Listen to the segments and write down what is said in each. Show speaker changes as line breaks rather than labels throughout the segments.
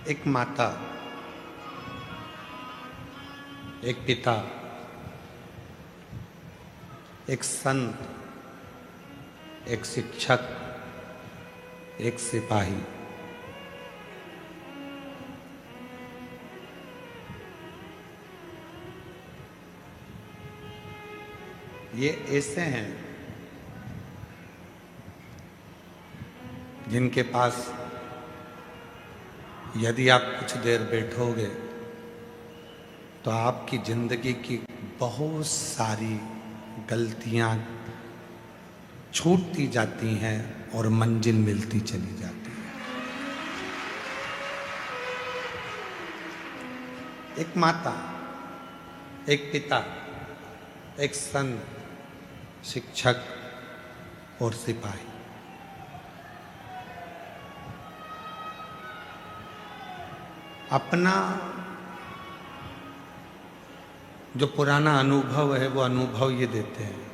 एक माता, एक पिता, एक संत, एक शिक्षक, एक सिपाही, ये ऐसे हैं जिनके पास यदि आप कुछ देर बैठोगे तो आपकी जिंदगी की बहुत सारी गलतियां छूटती जाती हैं और मंजिल मिलती चली जाती है। एक माता, एक पिता, एक संत, शिक्षक और सिपाही। अपना जो पुराना अनुभव है वो अनुभव ये देते हैं,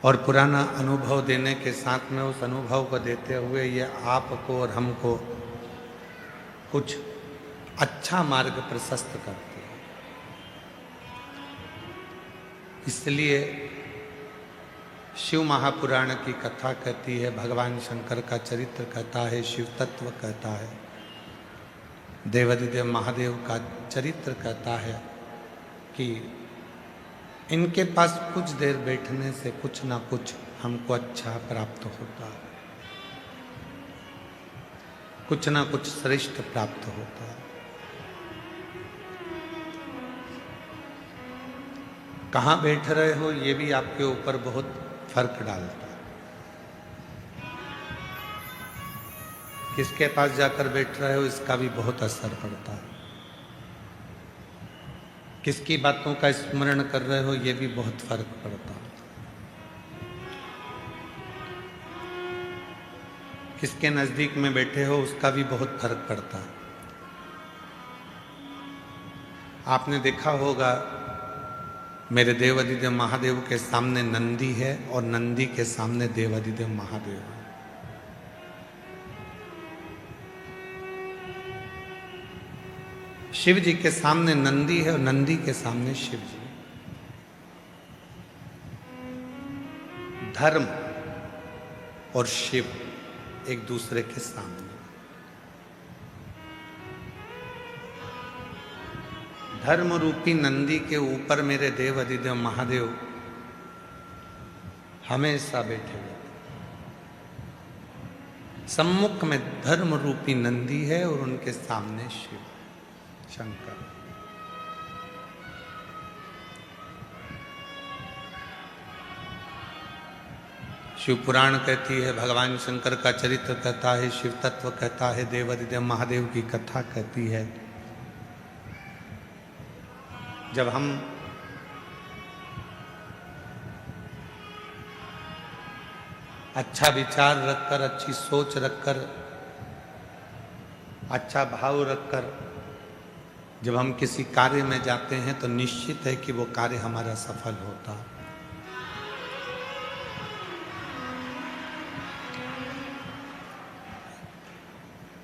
और पुराना अनुभव देने के साथ में उस अनुभव को देते हुए ये आपको और हमको कुछ अच्छा मार्ग प्रशस्त करते हैं। इसलिए शिव महापुराण की कथा कहती है, भगवान शंकर का चरित्र कहता है, शिव तत्व कहता है, देवादिदेव महादेव का चरित्र कहता है कि इनके पास कुछ देर बैठने से कुछ ना कुछ हमको अच्छा प्राप्त होता है, कुछ ना कुछ श्रेष्ठ प्राप्त होता है। कहाँ बैठ रहे हो ये भी आपके ऊपर बहुत फर्क डालता है। किसके पास जाकर बैठ रहे हो इसका भी बहुत असर पड़ता है। किसकी बातों का स्मरण कर रहे हो ये भी बहुत फर्क पड़ता है। किसके नजदीक में बैठे हो उसका भी बहुत फर्क पड़ता है। आपने देखा होगा मेरे देवादिदेव महादेव के सामने नंदी है और नंदी के सामने देवादिदेव महादेव है। शिव जी के सामने नंदी है और नंदी के सामने शिव जी। धर्म और शिव एक दूसरे के सामने। धर्म रूपी नंदी के ऊपर मेरे देवादिदेव महादेव हमेशा बैठे हुए। सम्मुख में धर्म रूपी नंदी है और उनके सामने शिव शंकर। शिव पुराण कहती है, भगवान शंकर का चरित्र कहता है, शिव तत्व कहता है, देवादिदेव महादेव की कथा कहती है। जब हम अच्छा विचार रखकर, अच्छी सोच रखकर, अच्छा भाव रखकर जब हम किसी कार्य में जाते हैं तो निश्चित है कि वो कार्य हमारा सफल होता है।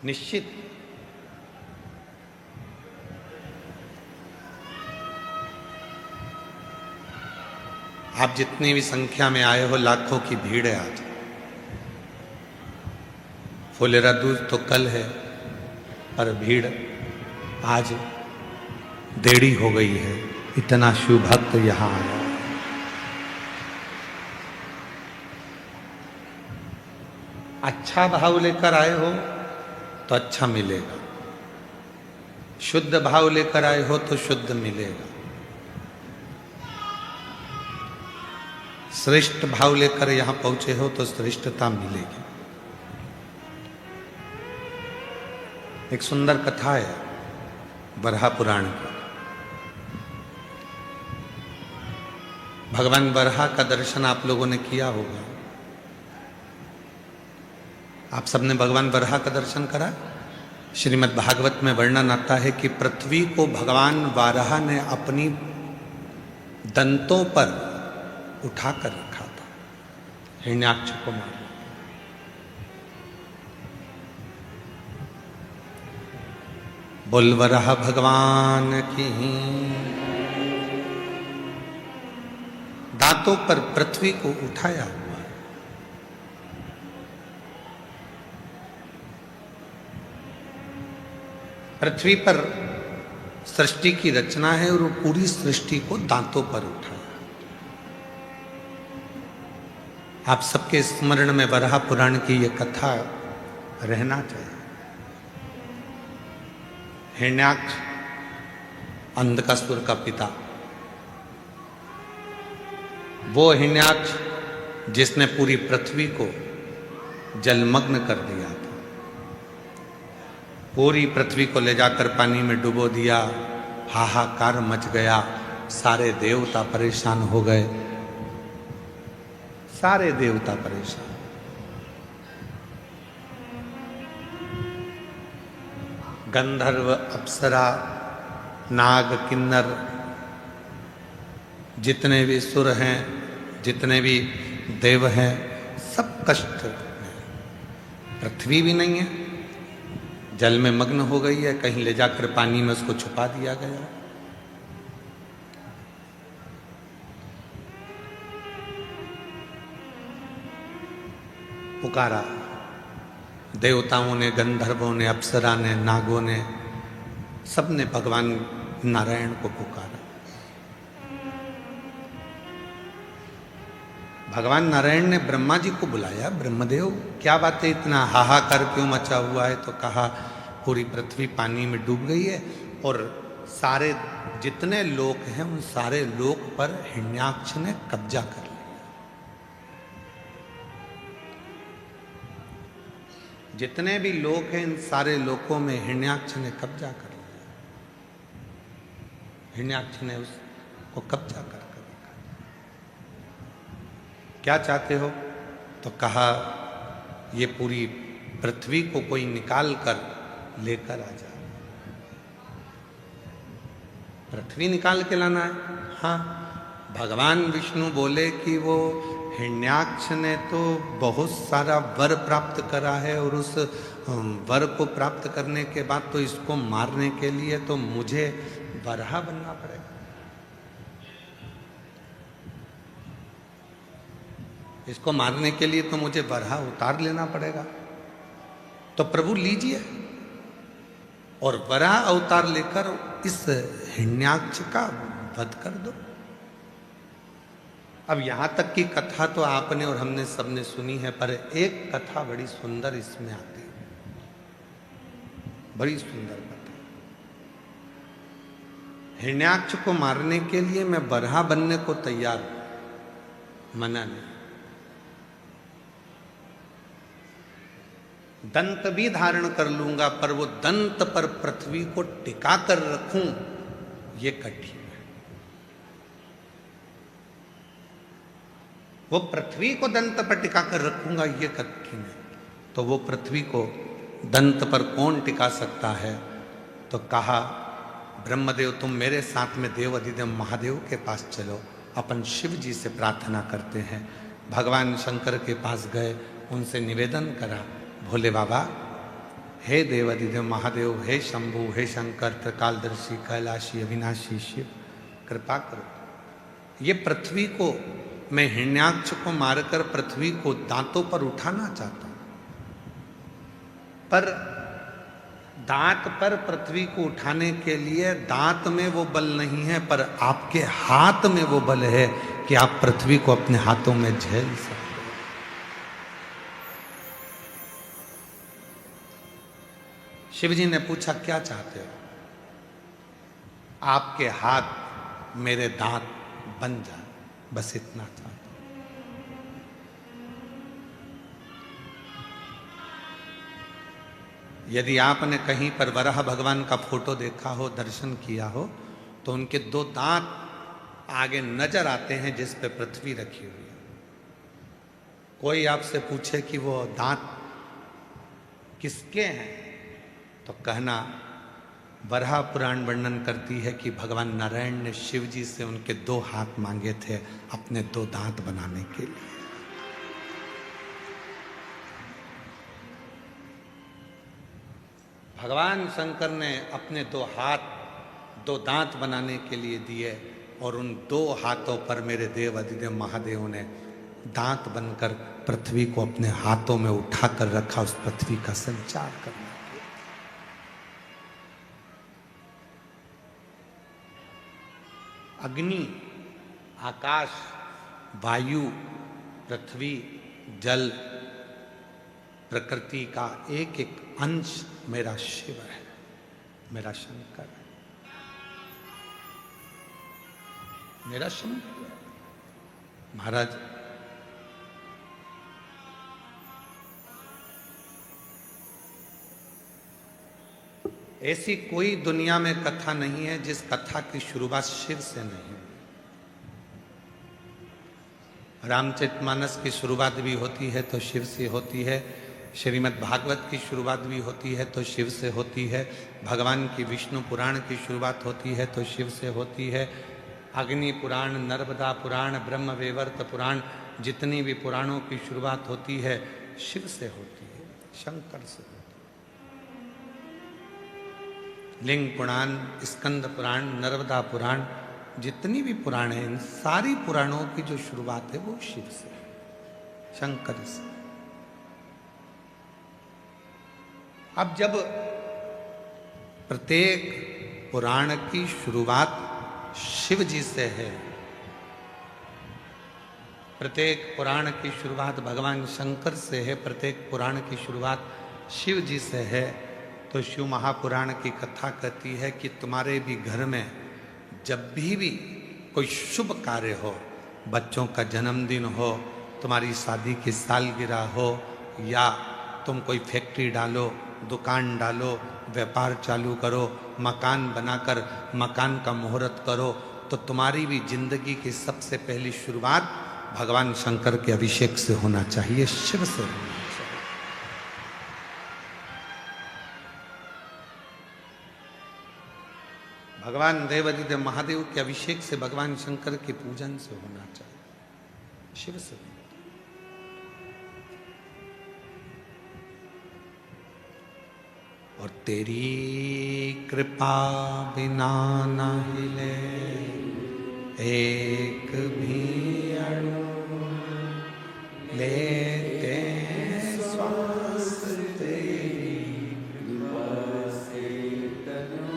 निश्चित। आप जितनी भी संख्या में आए हो, लाखों की भीड़ है आज। फुलेरा दूज तो कल है, पर भीड़ आज देरी हो गई है। इतना शिव भक्त यहां आया। अच्छा भाव लेकर आए हो तो अच्छा मिलेगा, शुद्ध भाव लेकर आए हो तो शुद्ध मिलेगा, श्रेष्ठ भाव लेकर यहां पहुंचे हो तो श्रेष्ठता मिलेगी। एक सुंदर कथा है बरहा पुराण की। भगवान बरहा का दर्शन आप लोगों ने किया होगा। आप सबने भगवान बरहा का दर्शन करा। श्रीमद् भागवत में वर्णन आता है कि पृथ्वी को भगवान बरहा ने अपनी दंतों पर उठाकर रखा था, हिरण्याक्ष को मार। बोल वराह भगवान की। दांतों पर पृथ्वी को उठाया हुआ है। पृथ्वी पर सृष्टि की रचना है और वो पूरी सृष्टि को दांतों पर उठाया। आप सबके स्मरण में वराह पुराण की यह कथा रहना चाहिए। हिरण्याक्ष अंधकासुर का पिता, वो हिरण्याक्ष जिसने पूरी पृथ्वी को जलमग्न कर दिया था, पूरी पृथ्वी को ले जाकर पानी में डुबो दिया, हाहाकार मच गया, सारे देवता परेशान हो गए, सारे देवता परेशान। गंधर्व, अप्सरा, नाग, किन्नर, जितने भी सुर हैं, जितने भी देव हैं, सब कष्ट में। पृथ्वी भी नहीं है, जल में मग्न हो गई है, कहीं ले जाकर पानी में उसको छुपा दिया गया। पुकारा देवताओं ने, गंधर्वों ने, अप्सरा ने, नागों ने, सबने भगवान नारायण को पुकारा। भगवान नारायण ने ब्रह्मा जी को बुलाया, ब्रह्मदेव क्या बात है, इतना हाहाकार क्यों मचा हुआ है? तो कहा पूरी पृथ्वी पानी में डूब गई है और सारे जितने लोक हैं उन सारे लोक पर हिरण्याक्ष ने कब्जा कर लिया। जितने भी लोक हैं इन सारे लोकों में हिरण्याक्ष ने कब्जा कर लिया। हिरण्याक्ष ने उसको कब्जा कर रखा। क्या चाहते हो? तो कहा ये पूरी पृथ्वी को कोई निकाल कर लेकर आ जा। पृथ्वी निकाल के लाना है? हाँ। भगवान विष्णु बोले कि वो हिरण्याक्ष ने तो बहुत सारा वर प्राप्त करा है और उस वर को प्राप्त करने के बाद तो इसको मारने के लिए तो मुझे वराह बनना पड़ेगा। इसको मारने के लिए तो मुझे वराह उतार लेना पड़ेगा। तो प्रभु लीजिए और वराह अवतार लेकर इस हिरण्याक्ष का वध कर दो। अब यहां तक की कथा तो आपने और हमने सबने सुनी है, पर एक कथा बड़ी सुंदर इसमें आती है, बड़ी सुंदर कथा। हिरण्याक्ष को मारने के लिए मैं वराह बनने को तैयार हूं, मना नहीं। दंत भी धारण कर लूंगा, पर वो दंत पर पृथ्वी को टिका कर रखूं ये कठिन है। वो पृथ्वी को दंत पर टिका कर रखूंगा ये कठिन है। तो वो पृथ्वी को दंत पर कौन टिका सकता है? तो कहा ब्रह्मदेव तुम मेरे साथ में देव अधिदेव महादेव के पास चलो, अपन शिव जी से प्रार्थना करते हैं। भगवान शंकर के पास गए, उनसे निवेदन करा, भोले बाबा, हे देव अधिदेव महादेव, हे शंभु, हे शंकर, त्रिकालदर्शी, कैलाशी, अविनाशी शिव, कृपा करो। ये पृथ्वी को मैं हिरण्याक्ष को मारकर पृथ्वी को दांतों पर उठाना चाहता हूं, पर दांत पर पृथ्वी को उठाने के लिए दांत में वो बल नहीं है, पर आपके हाथ में वो बल है कि आप पृथ्वी को अपने हाथों में झेल सकते। शिवजी ने पूछा क्या चाहते हो? आपके हाथ मेरे दांत बन जाए, बस इतना चाहता हूं। यदि आपने कहीं पर वराह भगवान का फोटो देखा हो, दर्शन किया हो, तो उनके दो दांत आगे नजर आते हैं जिस पे पृथ्वी रखी हुई है। कोई आपसे पूछे कि वो दांत किसके हैं, तो कहना वराह पुराण वर्णन करती है कि भगवान नारायण ने शिव जी से उनके दो हाथ मांगे थे अपने दो दांत बनाने के लिए। भगवान शंकर ने अपने दो हाथ, दो दांत बनाने के लिए दिए और उन दो हाथों पर मेरे देव अधिदेव महादेव ने दांत बनकर पृथ्वी को अपने हाथों में उठाकर रखा, उस पृथ्वी का संचार करने के लिए। अग्नि, आकाश, वायु, पृथ्वी, जल, प्रकृति का एक एक अंश मेरा शिव है, मेरा शंकर है, मेरा शंकर है। महाराज, ऐसी कोई दुनिया में कथा नहीं है जिस कथा की शुरुआत शिव से नहीं। रामचरितमानस की शुरुआत भी होती है तो शिव से होती है, श्रीमद् भागवत की शुरुआत भी होती है तो शिव से होती है, भगवान की विष्णु पुराण की शुरुआत होती है तो शिव से होती है, अग्नि पुराण, नर्मदा पुराण, ब्रह्म वैवर्त पुराण, जितनी भी पुराणों की शुरुआत होती है शिव से होती है, शंकर से होती है। लिंग पुराण, स्कंद पुराण, नर्मदा पुराण, जितनी भी पुराण है, इन सारी पुराणों की जो शुरुआत है वो शिव से है, शंकर से। अब जब प्रत्येक पुराण की शुरुआत शिव जी से है, प्रत्येक पुराण की शुरुआत भगवान शंकर से है, प्रत्येक पुराण की शुरुआत शिव जी से है, तो शिव महापुराण की कथा कहती है कि तुम्हारे भी घर में जब भी कोई शुभ कार्य हो, बच्चों का जन्मदिन हो, तुम्हारी शादी की सालगिरह हो, या तुम कोई फैक्ट्री डालो, दुकान डालो, व्यापार चालू करो, मकान बनाकर मकान का मुहूर्त करो, तो तुम्हारी भी जिंदगी की सबसे पहली शुरुआत भगवान शंकर के अभिषेक से होना चाहिए, शिव से होना चाहिए। भगवान देवाधिदेव महादेव के अभिषेक से, भगवान शंकर के पूजन से होना चाहिए, शिव से। और तेरी कृपा बिना न हिले एक भी अणु, लेते श्वास तेरी कृपा से तनु।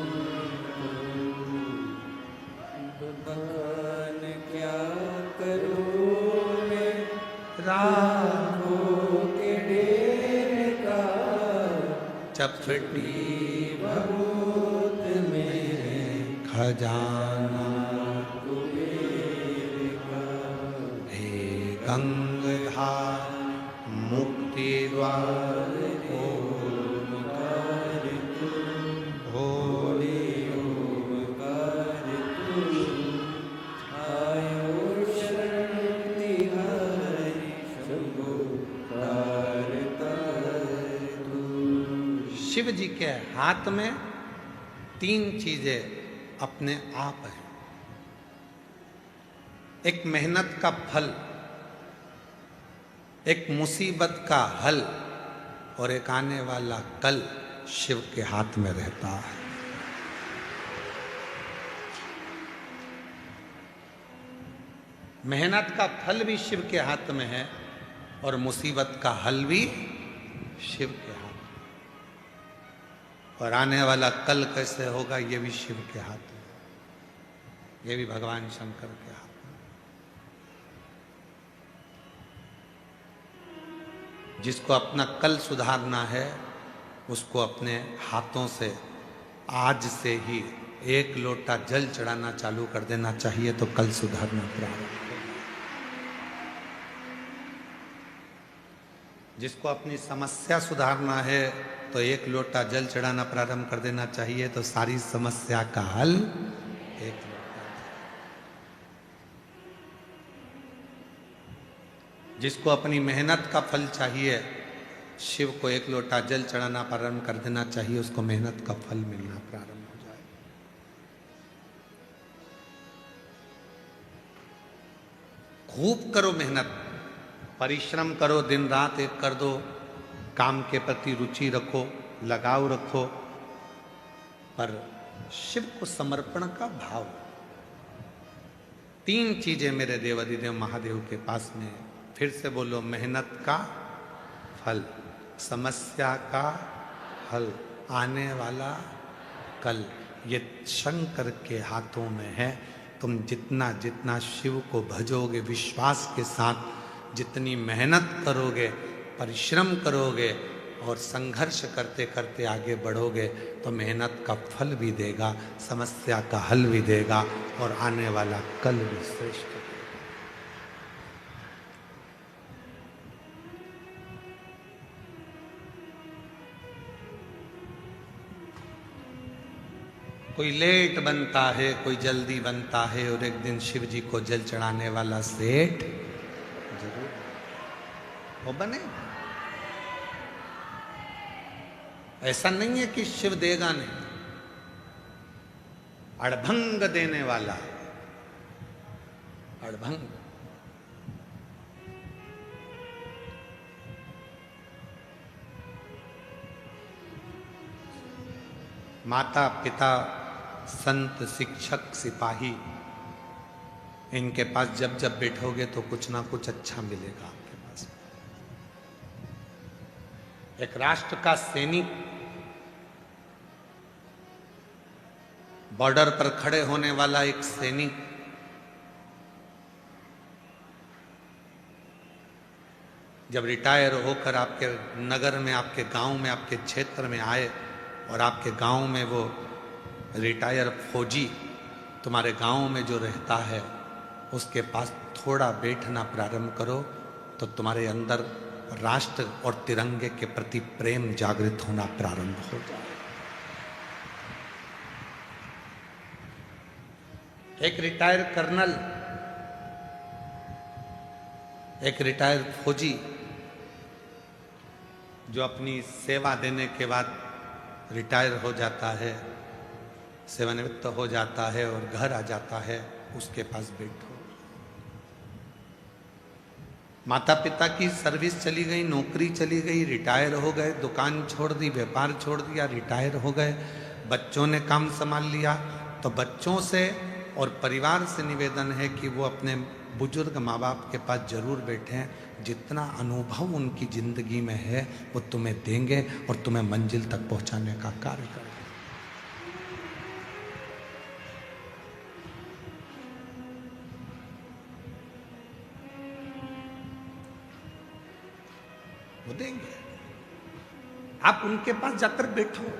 भगवान क्या करूं मैं
राहों
के डेरे का,
चपटी
बहुत मेरे
खजाना
कुबेर का।
हे गंगाधार मुक्ति द्वार
ओमकार तू,
भोले
ओमकार तू, आयो शरण तिहारी शंभो तारता तू।
शिव जी के हाथ में तीन चीजें अपने आप हैं। एक मेहनत का फल, एक मुसीबत का हल, और एक आने वाला कल शिव के हाथ में रहता है। मेहनत का फल भी शिव के हाथ में है और मुसीबत का हल भी शिव के हाथ में, और आने वाला कल कैसे होगा ये भी शिव के हाथ में, ये भी भगवान शंकर के हाथ में। जिसको अपना कल सुधारना है उसको अपने हाथों से आज से ही एक लोटा जल चढ़ाना चालू कर देना चाहिए, तो कल सुधारना प्रारंभ होगा। जिसको अपनी समस्या सुधारना है तो एक लोटा जल चढ़ाना प्रारंभ कर देना चाहिए, तो सारी समस्या का हल एक लोटा। जिसको अपनी मेहनत का फल चाहिए, शिव को एक लोटा जल चढ़ाना प्रारंभ कर देना चाहिए, उसको मेहनत का फल मिलना प्रारंभ हो जाए। खूब करो मेहनत, परिश्रम करो, दिन रात एक कर दो, काम के प्रति रुचि रखो, लगाव रखो, पर शिव को समर्पण का भाव। 3 चीजें मेरे देवाधिदेव महादेव के पास में। फिर से बोलो, मेहनत का फल, समस्या का हल, आने वाला कल, ये शंकर के हाथों में है। तुम जितना जितना शिव को भजोगे, विश्वास के साथ जितनी मेहनत करोगे, परिश्रम करोगे और संघर्ष करते करते आगे बढ़ोगे, तो मेहनत का फल भी देगा, समस्या का हल भी देगा और आने वाला कल भी श्रेष्ठ देगा। कोई लेट बनता है, कोई जल्दी बनता है, और एक दिन शिव जी को जल चढ़ाने वाला सेठ जरूर वो बने। ऐसा नहीं है कि शिव देगा नहीं, अड़भंग देने वाला, अड़भंग। माता पिता संत शिक्षक सिपाही, इनके पास जब जब बैठोगे तो कुछ ना कुछ अच्छा मिलेगा आपके पास। एक राष्ट्र का सैनिक बॉर्डर पर खड़े होने वाला एक सैनिक जब रिटायर होकर आपके नगर में, आपके गांव में, आपके क्षेत्र में आए और आपके गांव में वो रिटायर फौजी तुम्हारे गांव में जो रहता है, उसके पास थोड़ा बैठना प्रारंभ करो तो तुम्हारे अंदर राष्ट्र और तिरंगे के प्रति प्रेम जागृत होना प्रारंभ हो जाए। एक रिटायर कर्नल, एक रिटायर फौजी जो अपनी सेवा देने के बाद रिटायर हो जाता है, सेवानिवृत्त हो जाता है और घर आ जाता है, उसके पास बैठो। माता पिता की सर्विस चली गई, नौकरी चली गई, रिटायर हो गए, दुकान छोड़ दी, व्यापार छोड़ दिया, रिटायर हो गए, बच्चों ने काम संभाल लिया, तो बच्चों से और परिवार से निवेदन है कि वो अपने बुजुर्ग माँ बाप के पास जरूर बैठें। जितना अनुभव उनकी जिंदगी में है वो तुम्हें देंगे और तुम्हें मंजिल तक पहुंचाने का कार्य करेंगे। वो देंगे। आप उनके पास जाकर बैठो,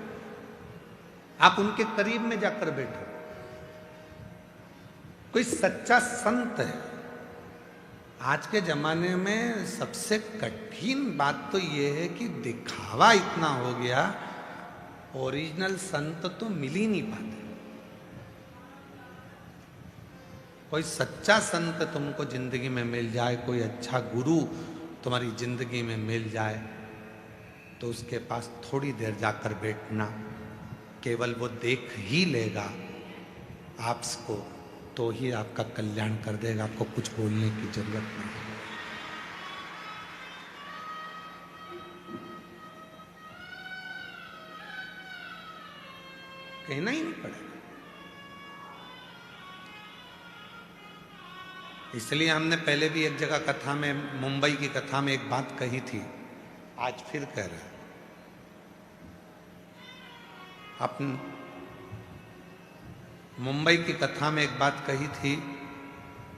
आप उनके करीब में जाकर बैठो। कोई सच्चा संत है। आज के जमाने में सबसे कठिन बात तो यह है कि दिखावा इतना हो गया, ओरिजिनल संत तो मिल ही नहीं पाते। कोई सच्चा संत तुमको जिंदगी में मिल जाए, कोई अच्छा गुरु तुम्हारी जिंदगी में मिल जाए, तो उसके पास थोड़ी देर जाकर बैठना, केवल वो देख ही लेगा आपको तो ही आपका कल्याण कर देगा। आपको कुछ बोलने की जरूरत नहीं। कहना ही नहीं पड़ेगा। इसलिए हमने पहले भी एक जगह कथा में, मुंबई की कथा में एक बात कही थी, आज फिर कह रहे हैं। अपन मुंबई की कथा में एक बात कही थी,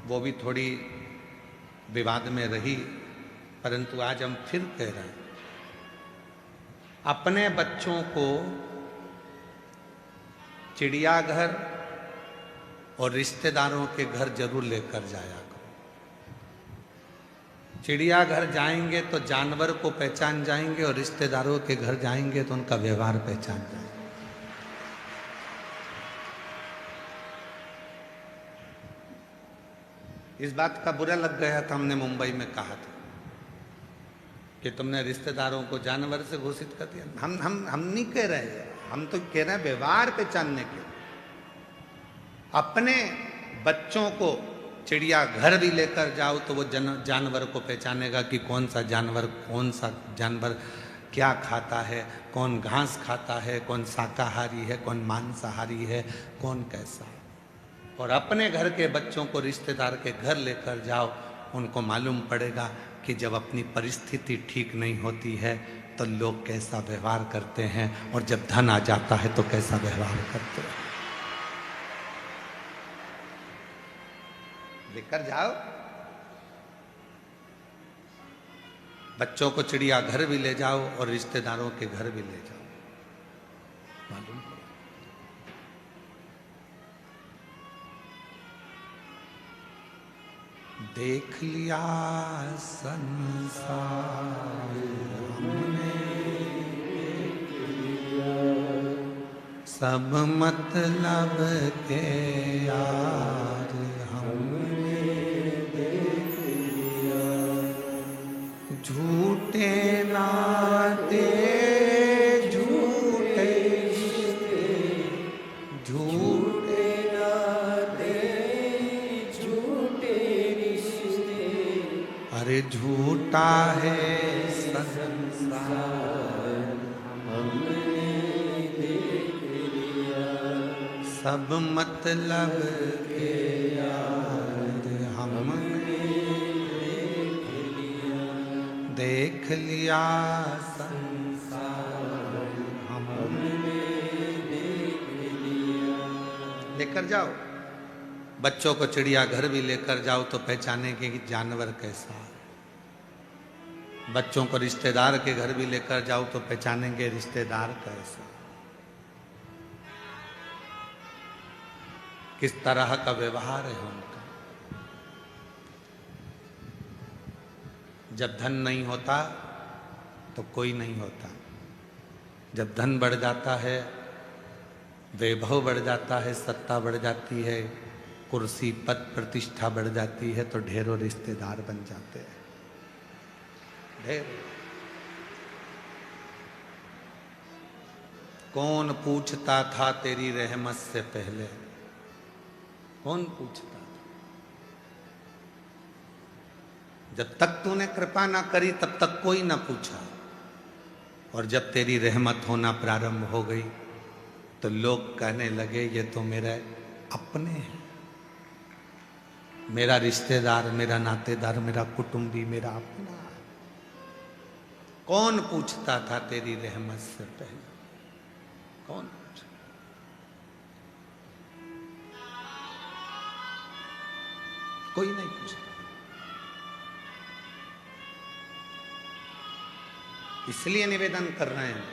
वो भी थोड़ी विवाद में रही, परंतु आज हम फिर कह रहे हैं। अपने बच्चों को चिड़ियाघर और रिश्तेदारों के घर जरूर लेकर जाया करो। चिड़ियाघर जाएंगे तो जानवर को पहचान जाएंगे और रिश्तेदारों के घर जाएंगे तो उनका व्यवहार पहचान जाएंगे। इस बात का बुरा लग गया था, हमने मुंबई में कहा था कि तुमने रिश्तेदारों को जानवर से घोषित कर दिया। हम नहीं कह रहे हैं, हम तो कह रहे हैं व्यवहार पहचानने के। अपने बच्चों को चिड़ियाघर भी लेकर जाओ तो वो जानवर को पहचानेगा कि कौन सा जानवर क्या खाता है, कौन घास खाता है, कौन शाकाहारी है, कौन मांसाहारी है, कौन कैसा है। और अपने घर के बच्चों को रिश्तेदार के घर लेकर जाओ, उनको मालूम पड़ेगा कि जब अपनी परिस्थिति ठीक नहीं होती है तो लोग कैसा व्यवहार करते हैं, और जब धन आ जाता है तो कैसा व्यवहार करते हैं। लेकर जाओ बच्चों को, चिड़ियाघर भी ले जाओ और रिश्तेदारों के घर भी ले जाओ, मालूम पड़ेगा। देख लिया संसार हमने, सब मतलब के यार हमने देख लिया, झूठे नाते झूठे रिश्ते, झूठे नाते झूठे रिश्ते, अरे झूठा है संसार हमने देख लिया, सब मतलब के यार हमने देख लिया, संसार हमने देख लिया। लेकर जाओ बच्चों को, चिड़ियाघर भी लेकर जाओ तो पहचानेंगे कि जानवर कैसा है। बच्चों को रिश्तेदार के घर भी लेकर जाओ तो पहचानेंगे रिश्तेदार कैसा, किस तरह का व्यवहार है उनका। जब धन नहीं होता तो कोई नहीं होता, जब धन बढ़ जाता है, वैभव बढ़ जाता है, सत्ता बढ़ जाती है, कुर्सी पद प्रतिष्ठा बढ़ जाती है, तो ढेरों रिश्तेदार बन जाते हैं, ढेर। कौन पूछता था तेरी रहमत से पहले, कौन पूछता था? जब तक तूने कृपा ना करी तब तक कोई ना पूछा, और जब तेरी रहमत होना प्रारंभ हो गई तो लोग कहने लगे ये तो मेरे अपने हैं, मेरा रिश्तेदार, मेरा नातेदार, मेरा कुटुंबी, मेरा अपना। कौन पूछता था तेरी रहमत से पहले, कौन पूछा? कोई नहीं पूछता। इसलिए निवेदन कर रहे हैं,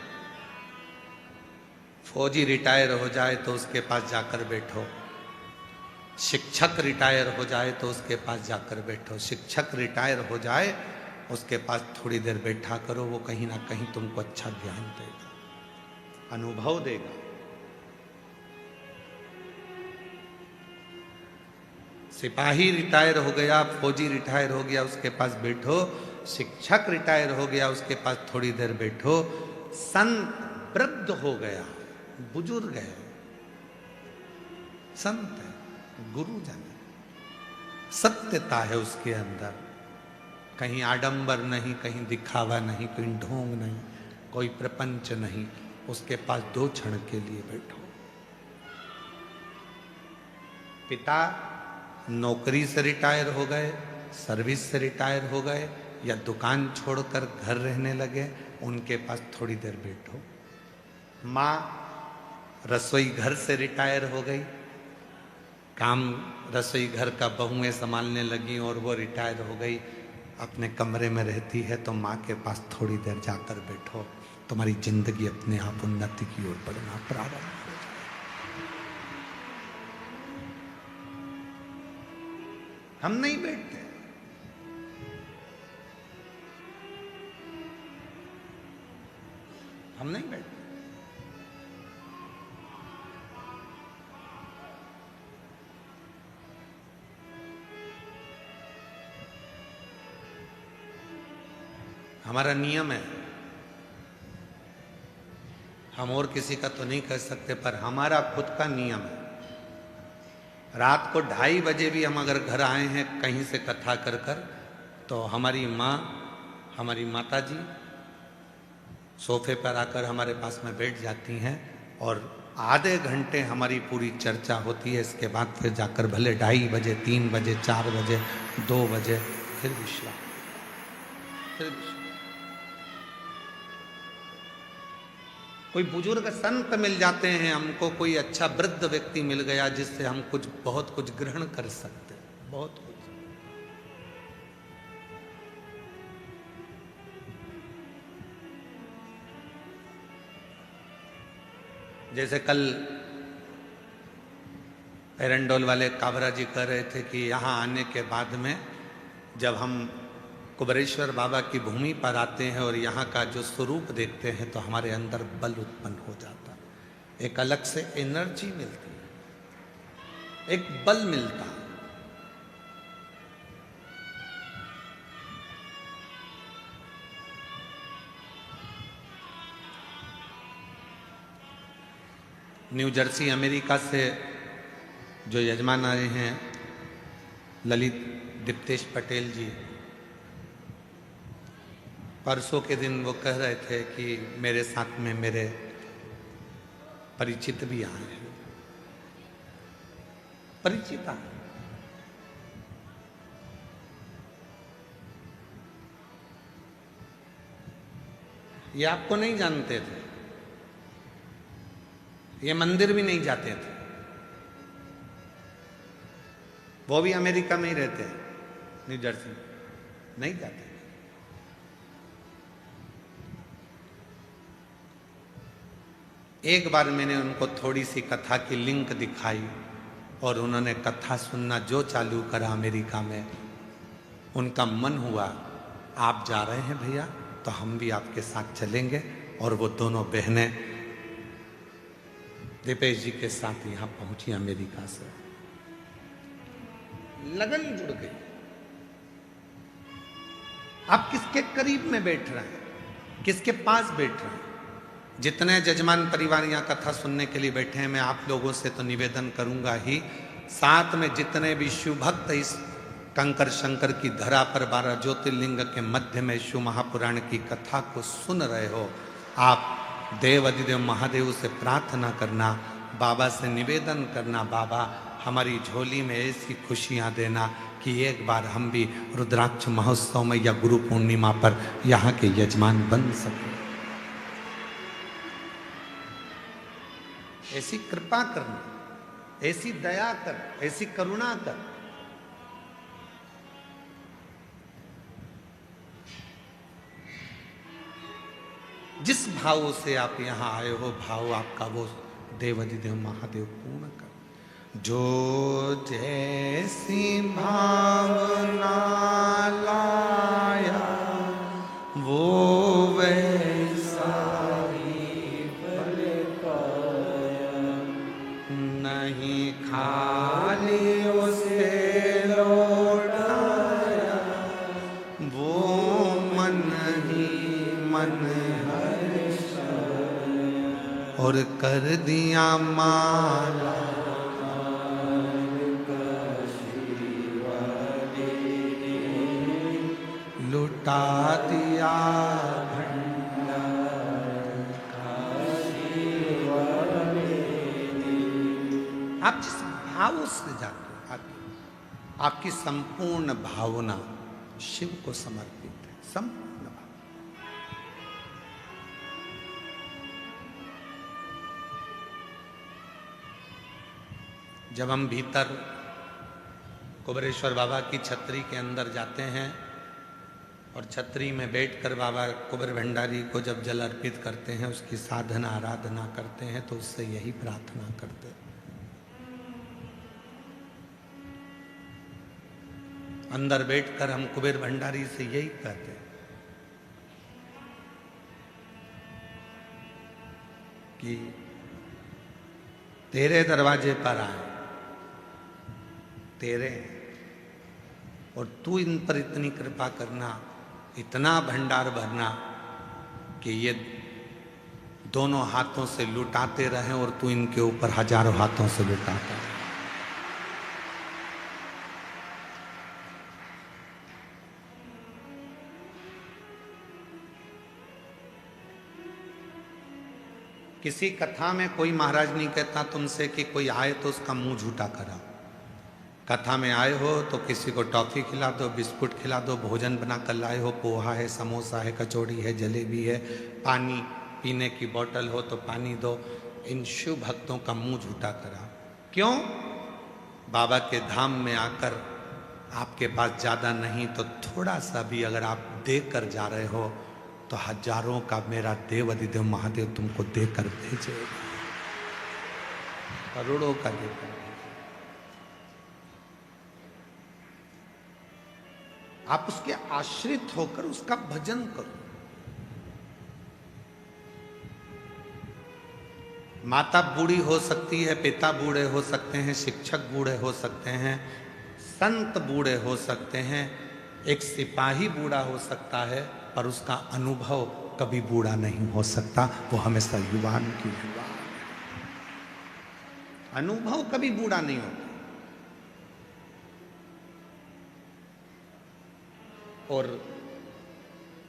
फौजी रिटायर हो जाए तो उसके पास जाकर बैठो, शिक्षक रिटायर हो जाए तो उसके पास जाकर बैठो। शिक्षक रिटायर हो जाए उसके पास थोड़ी देर बैठा करो, वो कहीं ना कहीं तुमको अच्छा ज्ञान देगा, अनुभव देगा। सिपाही रिटायर हो गया, फौजी रिटायर हो गया, उसके पास बैठो। शिक्षक रिटायर हो गया, उसके पास थोड़ी देर बैठो। संत वृद्ध हो गया, बुजुर्ग है, संत है, गुरुजन है, सत्यता है उसके अंदर, कहीं आडंबर नहीं, कहीं दिखावा नहीं, कहीं ढोंग नहीं, कोई प्रपंच नहीं। उसके पास 2 क्षण के लिए बैठो। पिता नौकरी से रिटायर हो गए, सर्विस से रिटायर हो गए, या दुकान छोड़कर घर रहने लगे, उनके पास थोड़ी देर बैठो। माँ रसोई घर से रिटायर हो गई, काम रसोई घर का बहुएं संभालने लगी और वो रिटायर हो गई, अपने कमरे में रहती है, तो माँ के पास थोड़ी देर जाकर बैठो, तुम्हारी जिंदगी अपने आप उन्नति की ओर बढ़ना प्रारंभ हो जाए। हम नहीं बैठते, हम नहीं बैठते। हमारा नियम है, हम और किसी का तो नहीं कह सकते, पर हमारा खुद का नियम है। रात को 2:30 बजे भी हम अगर घर आए हैं कहीं से कथा कर कर, तो हमारी माँ, हमारी माता जी सोफे पर आकर हमारे पास में बैठ जाती हैं और आधे घंटे हमारी पूरी चर्चा होती है। इसके बाद फिर जाकर भले 2:30 बजे, 3 बजे, 4 बजे, 2 बजे फिर विश्राम, फिर विश्राम। कोई बुजुर्ग संत मिल जाते हैं हमको, कोई अच्छा वृद्ध व्यक्ति मिल गया जिससे हम कुछ बहुत कुछ ग्रहण कर सकते हैं, बहुत कुछ। जैसे कल एरंडोल वाले काबरा जी कह रहे थे कि यहाँ आने के बाद में जब हम कुबरेश्वर बाबा की भूमि पर आते हैं और यहाँ का जो स्वरूप देखते हैं तो हमारे अंदर बल उत्पन्न हो जाता है, एक अलग से एनर्जी मिलती है, एक बल मिलता है। न्यू जर्सी अमेरिका से जो यजमान आए हैं ललित दीप्तेश पटेल जी, परसों के दिन वो कह रहे थे कि मेरे साथ में मेरे परिचित भी आए हैं, परिचित आए। ये आपको नहीं जानते थे, ये मंदिर भी नहीं जाते थे, वो भी अमेरिका में ही रहते हैं, न्यू जर्सी नहीं जाते। एक बार मैंने उनको थोड़ी सी कथा की लिंक दिखाई और उन्होंने कथा सुनना जो चालू करा अमेरिका में। उनका मन हुआ आप जा रहे हैं भैया तो हम भी आपके साथ चलेंगे, और वो दोनों बहनें दीपेश जी के साथ यहां पहुंची अमेरिका से। लगन जुड़ गई। आप किसके करीब में बैठ रहे हैं, किसके पास बैठ रहे हैं? जितने जजमान परिवार यहाँ कथा सुनने के लिए बैठे हैं, मैं आप लोगों से तो निवेदन करूंगा ही, साथ में जितने भी शिव भक्त इस कंकर शंकर की धरा पर 12 ज्योतिर्लिंग के मध्य में शिव महापुराण की कथा को सुन रहे हो, आप देव अधिदेव महादेव से प्रार्थना करना, बाबा से निवेदन करना, बाबा हमारी झोली में ऐसी खुशियां देना कि एक बार हम भी रुद्राक्ष महोत्सव में या गुरु पूर्णिमा पर यहाँ के यजमान बन सकें। ऐसी कृपा करना, ऐसी दया कर, ऐसी करुणा कर। जिस भाव से आप यहां आए हो, भाव आपका वो देव अधिदेव महादेव पूर्ण कर। जो जैसी भावना लाया वो वैसा ही फल पाया, नहीं खाली उसे लौटाया, वो मन ही मन और कर दिया माला लुटा दिया आप जिस भाव से जाते आते, आपकी संपूर्ण भावना शिव को समर्पित है, संपूर्ण भाव। जब हम भीतर कुबरेश्वर बाबा की छतरी के अंदर जाते हैं और छतरी में बैठकर बाबा कुबेर भंडारी को जब जल अर्पित करते हैं, उसकी साधना आराधना करते हैं, तो उससे यही प्रार्थना करते हैं। अंदर बैठकर हम कुबेर भंडारी से यही कहते हैं कि तेरे दरवाजे पर आए, तेरे, और तू इन पर इतनी कृपा करना, इतना भंडार भरना कि ये दोनों हाथों से लुटाते रहें और तू इनके ऊपर हजारों हाथों से लुटाता है। किसी कथा में कोई महाराज नहीं कहता तुमसे कि कोई आए तो उसका मुंह झूठा कराओ। कथा में आए हो तो किसी को टॉफी खिला दो, बिस्कुट खिला दो, भोजन बना कर लाए हो, पोहा है, समोसा है, कचौड़ी है, जलेबी है, पानी पीने की बोतल हो तो पानी दो। इन शिव भक्तों का मुंह झूठा करा। क्यों? बाबा के धाम में आकर आपके पास ज़्यादा नहीं तो थोड़ा सा भी अगर आप दे कर जा रहे हो तो हजारों का मेरा देव अधिदेव महादेव तुमको देकर भेजेगा, करोड़ों का देकर। आप उसके आश्रित होकर उसका भजन करो। माता बूढ़ी हो सकती है, पिता बूढ़े हो सकते हैं, शिक्षक बूढ़े हो सकते हैं, संत बूढ़े हो सकते हैं, एक सिपाही बूढ़ा हो सकता है, पर उसका अनुभव कभी बूढ़ा नहीं हो सकता। वो हमेशा युवान की युवा। अनुभव कभी बूढ़ा नहीं होता। और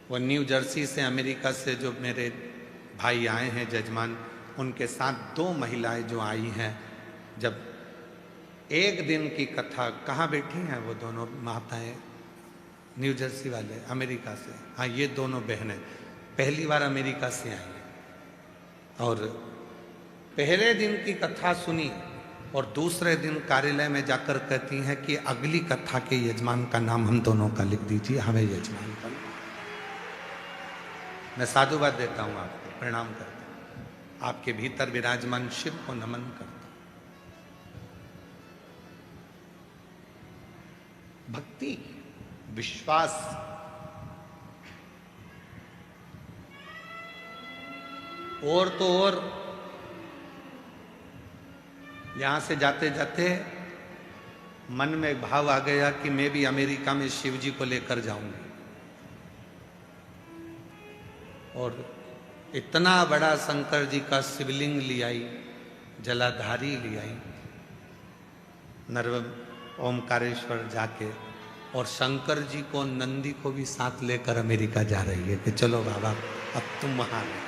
वो न्यू जर्सी से, अमेरिका से जो मेरे भाई आए हैं जजमान, उनके साथ 2 महिलाएं जो आई हैं, जब एक दिन की कथा, कहाँ बैठी हैं वो दोनों माताएं? न्यू जर्सी वाले, अमेरिका से। हाँ, ये दोनों बहनें पहली बार अमेरिका से आई हैं और पहले दिन की कथा सुनी और दूसरे दिन कार्यालय में जाकर कहती हैं कि अगली कथा के यजमान का नाम हम दोनों का लिख दीजिए, हमें यजमान का। मैं साधुवाद देता हूँ आपको, प्रणाम करता हूँ, आपके भीतर विराजमान शिव को नमन करता हूँ। भक्ति, विश्वास, और तो और यहां से जाते जाते मन में एक भाव आ गया कि मैं भी अमेरिका में शिव जी को लेकर जाऊंगी। और इतना बड़ा शंकर जी का शिवलिंग ले आई, जलाधारी ले आई, नर्व ओमकारेश्वर जाके, और शंकर जी को, नंदी को भी साथ लेकर अमेरिका जा रही है कि चलो बाबा अब तुम वहां रहो।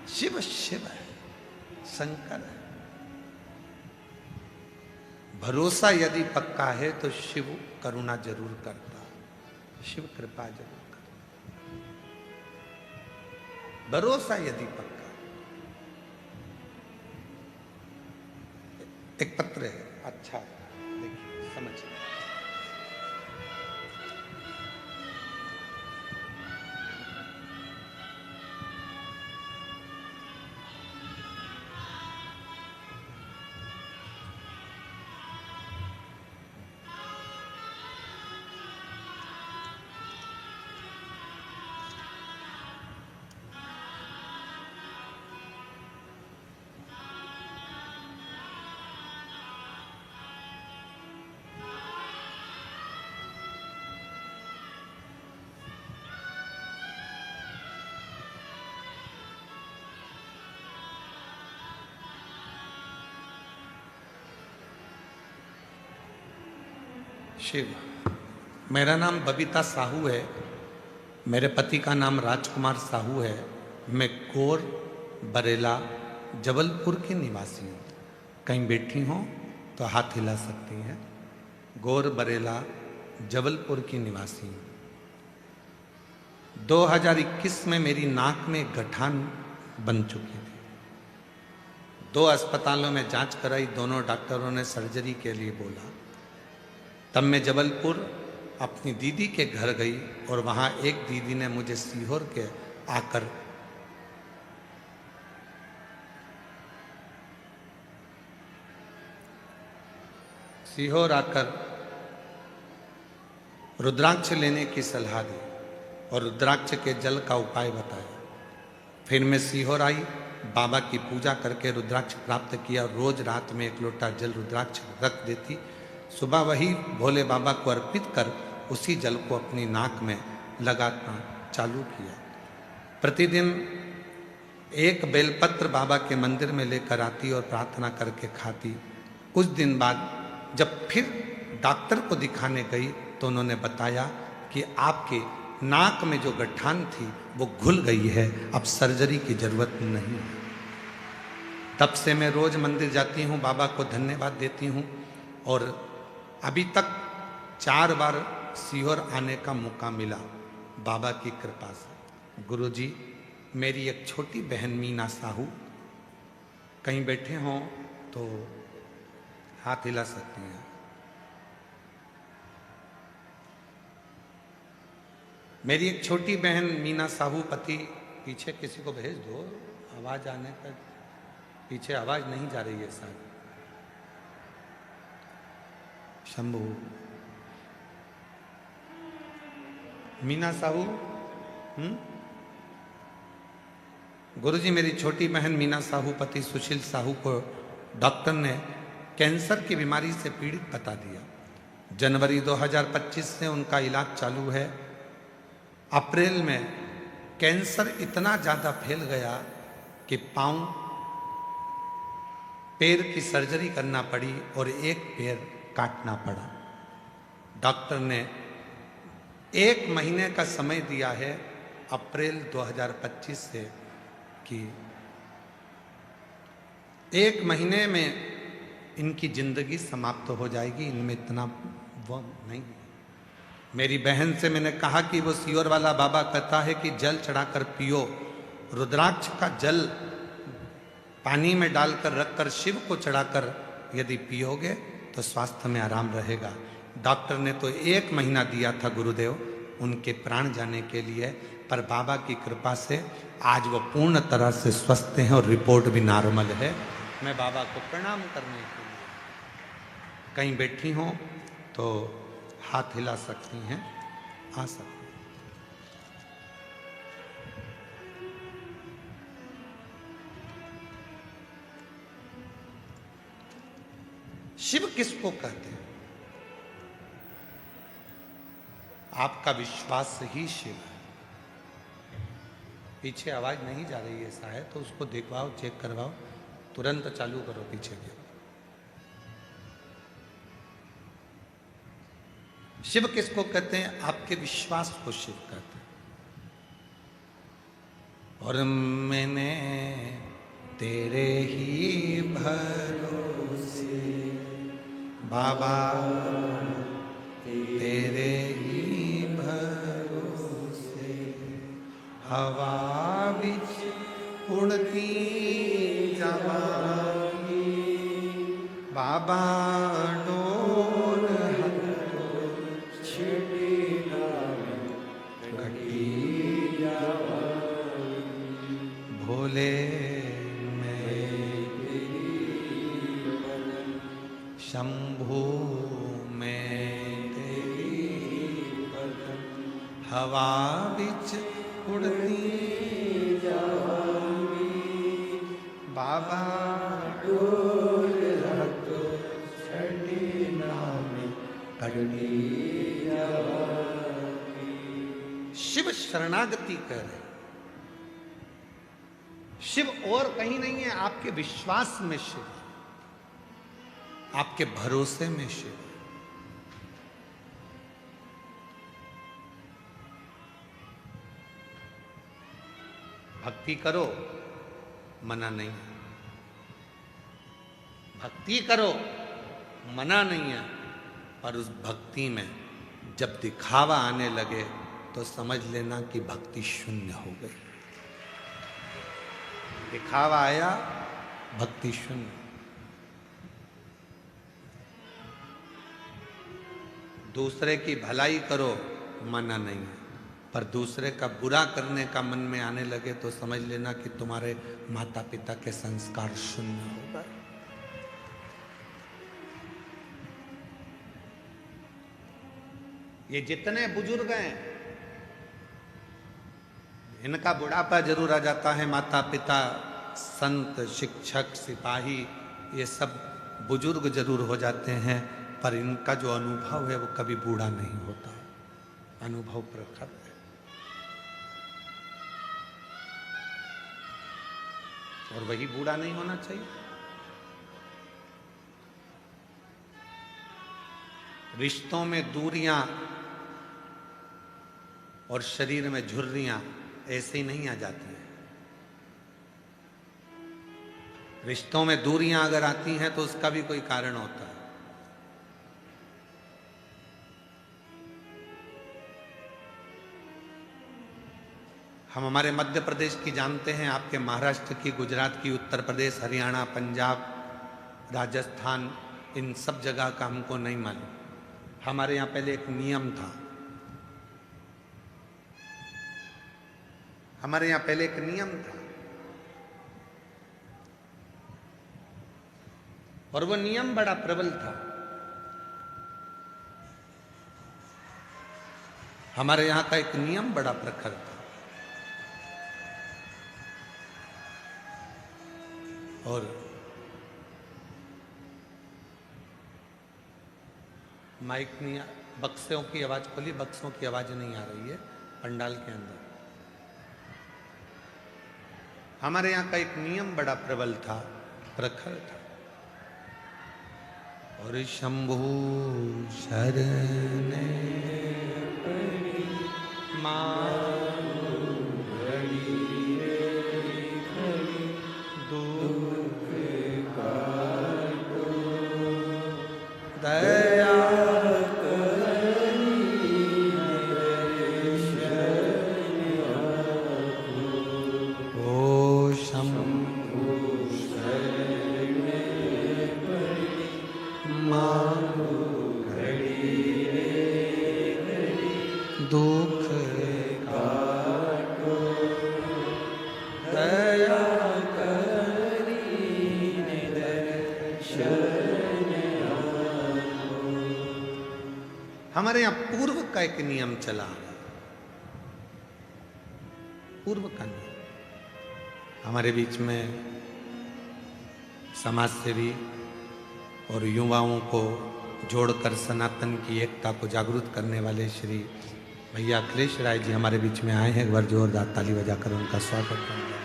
शिव शिव है, शंकर है। भरोसा यदि पक्का है तो शिव करुणा जरूर करता, शिव कृपा जरूर करता। भरोसा यदि पक्का। एक पत्र है, अच्छा देखिए, समझिए। शिव, मेरा नाम बबीता साहू है, मेरे पति का नाम राजकुमार साहू है। मैं गोर बरेला जबलपुर की निवासी हूँ। कहीं बैठी हो तो हाथ हिला सकती हैं। गोर बरेला जबलपुर की निवासी हूँ। 2021 में मेरी नाक में गठान बन चुकी थी। 2 अस्पतालों में जांच कराई, दोनों डॉक्टरों ने सर्जरी के लिए बोला। तब मैं जबलपुर अपनी दीदी के घर गई और वहाँ एक दीदी ने मुझे सीहोर के आकर रुद्राक्ष लेने की सलाह दी और रुद्राक्ष के जल का उपाय बताया। फिर मैं सीहोर आई, बाबा की पूजा करके रुद्राक्ष प्राप्त किया। रोज रात में 1 लोटा जल रुद्राक्ष रख देती। सुबह वही भोले बाबा को अर्पित कर उसी जल को अपनी नाक में लगाना चालू किया। प्रतिदिन 1 बेलपत्र बाबा के मंदिर में लेकर आती और प्रार्थना करके खाती। कुछ दिन बाद जब फिर डॉक्टर को दिखाने गई तो उन्होंने बताया कि आपके नाक में जो गठान थी वो घुल गई है, अब सर्जरी की जरूरत नहीं है। तब से मैं रोज मंदिर जाती हूँ, बाबा को धन्यवाद देती हूँ, और अभी तक 4 बार सीहोर आने का मौका मिला बाबा की कृपा से। गुरुजी, मेरी एक छोटी बहन मीना साहू, कहीं बैठे हों तो हाथ हिला सकती हैं। मेरी एक छोटी बहन मीना साहू, पति, पीछे किसी को भेज दो, आवाज आने का, पीछे आवाज नहीं जा रही है शायद। शंभू, मीना साहू, गुरुजी, मेरी छोटी बहन मीना साहू, पति सुशील साहू को डॉक्टर ने कैंसर की बीमारी से पीड़ित बता दिया। जनवरी 2025 से उनका इलाज चालू है। अप्रैल में कैंसर इतना ज्यादा फैल गया कि पैर की सर्जरी करना पड़ी और एक पैर काटना पड़ा। डॉक्टर ने 1 महीने का समय दिया है, अप्रैल 2025 से, कि 1 महीने में इनकी जिंदगी समाप्त हो जाएगी। इनमें इतना वो नहीं। मेरी बहन से मैंने कहा कि वो सीहोर वाला बाबा कहता है कि जल चढ़ाकर पियो, रुद्राक्ष का जल पानी में डालकर रखकर शिव को चढ़ाकर यदि पियोगे तो स्वास्थ्य में आराम रहेगा। डॉक्टर ने तो 1 महीना दिया था गुरुदेव उनके प्राण जाने के लिए, पर बाबा की कृपा से आज वो पूर्ण तरह से स्वस्थ हैं और रिपोर्ट भी नॉर्मल है। मैं बाबा को प्रणाम करने के लिए, कहीं बैठी हों तो हाथ हिला सकती हैं, आ सकती हैं। शिव किसको कहते हैं? आपका विश्वास ही शिव है। पीछे आवाज नहीं जा रही है शायद, तो उसको देखवाओ, चेक करवाओ, तुरंत चालू करो पीछे के। शिव किसको कहते हैं? आपके विश्वास को शिव कहते हैं। और मैंने तेरे ही भरोसे बाबा, तेरे ही भरोसे हवा बिच उड़ती जवानी बाबा डोर भोले में शंभू में तेरी हवा बिच उड़ती बाबा डोर रखो छड़ी नामी पगड़ी। शिव शरणागति कर रहे, शिव और कहीं नहीं है, आपके विश्वास में शिव, आपके भरोसे में शिव। भक्ति करो, मना नहीं है। भक्ति करो, मना नहीं है, पर उस भक्ति में जब दिखावा आने लगे तो समझ लेना कि भक्ति शून्य हो गई। दिखावा आया, भक्ति शून्य। दूसरे की भलाई करो, मना नहीं है, पर दूसरे का बुरा करने का मन में आने लगे तो समझ लेना कि तुम्हारे माता पिता के संस्कार शून्य हो गए। ये जितने बुजुर्ग हैं, इनका बुढ़ापा जरूर आ जाता है। माता पिता, संत, शिक्षक, सिपाही, ये सब बुजुर्ग जरूर हो जाते हैं, पर इनका जो अनुभव है वो कभी बूढ़ा नहीं होता। अनुभव प्रखर है। और वही बूढ़ा नहीं होना चाहिए। रिश्तों में दूरियां और शरीर में झुर्रियां ऐसे ही नहीं आ जाती हैं। रिश्तों में दूरियां अगर आती हैं तो उसका भी कोई कारण होता है। हम हमारे मध्य प्रदेश की जानते हैं, आपके महाराष्ट्र की, गुजरात की, उत्तर प्रदेश, हरियाणा, पंजाब, राजस्थान, इन सब जगह का हमको नहीं मालूम। हमारे यहाँ पहले एक नियम था, हमारे यहाँ पहले एक नियम था, और वो नियम बड़ा प्रबल था। हमारे यहाँ का एक नियम बड़ा प्रखर था। और माइक नहीं, बक्सों की आवाज खोली, बक्सों की आवाज नहीं आ रही है पंडाल के अंदर। हमारे यहाँ का एक नियम बड़ा प्रबल था, प्रखर था। और शंभु शरण दया ओ शंभु दुख काटो दया करीने दर्शन आपो। हमारे यहाँ पूर्व का एक नियम चला, पूर्व का नियम। हमारे बीच में समाज सेवी और युवाओं को जोड़कर सनातन की एकता को जागरूक करने वाले श्री भैया अखिलेश राय जी हमारे बीच में आए हैं। एक बार जोरदार ताली बजाकर उनका स्वागत करें।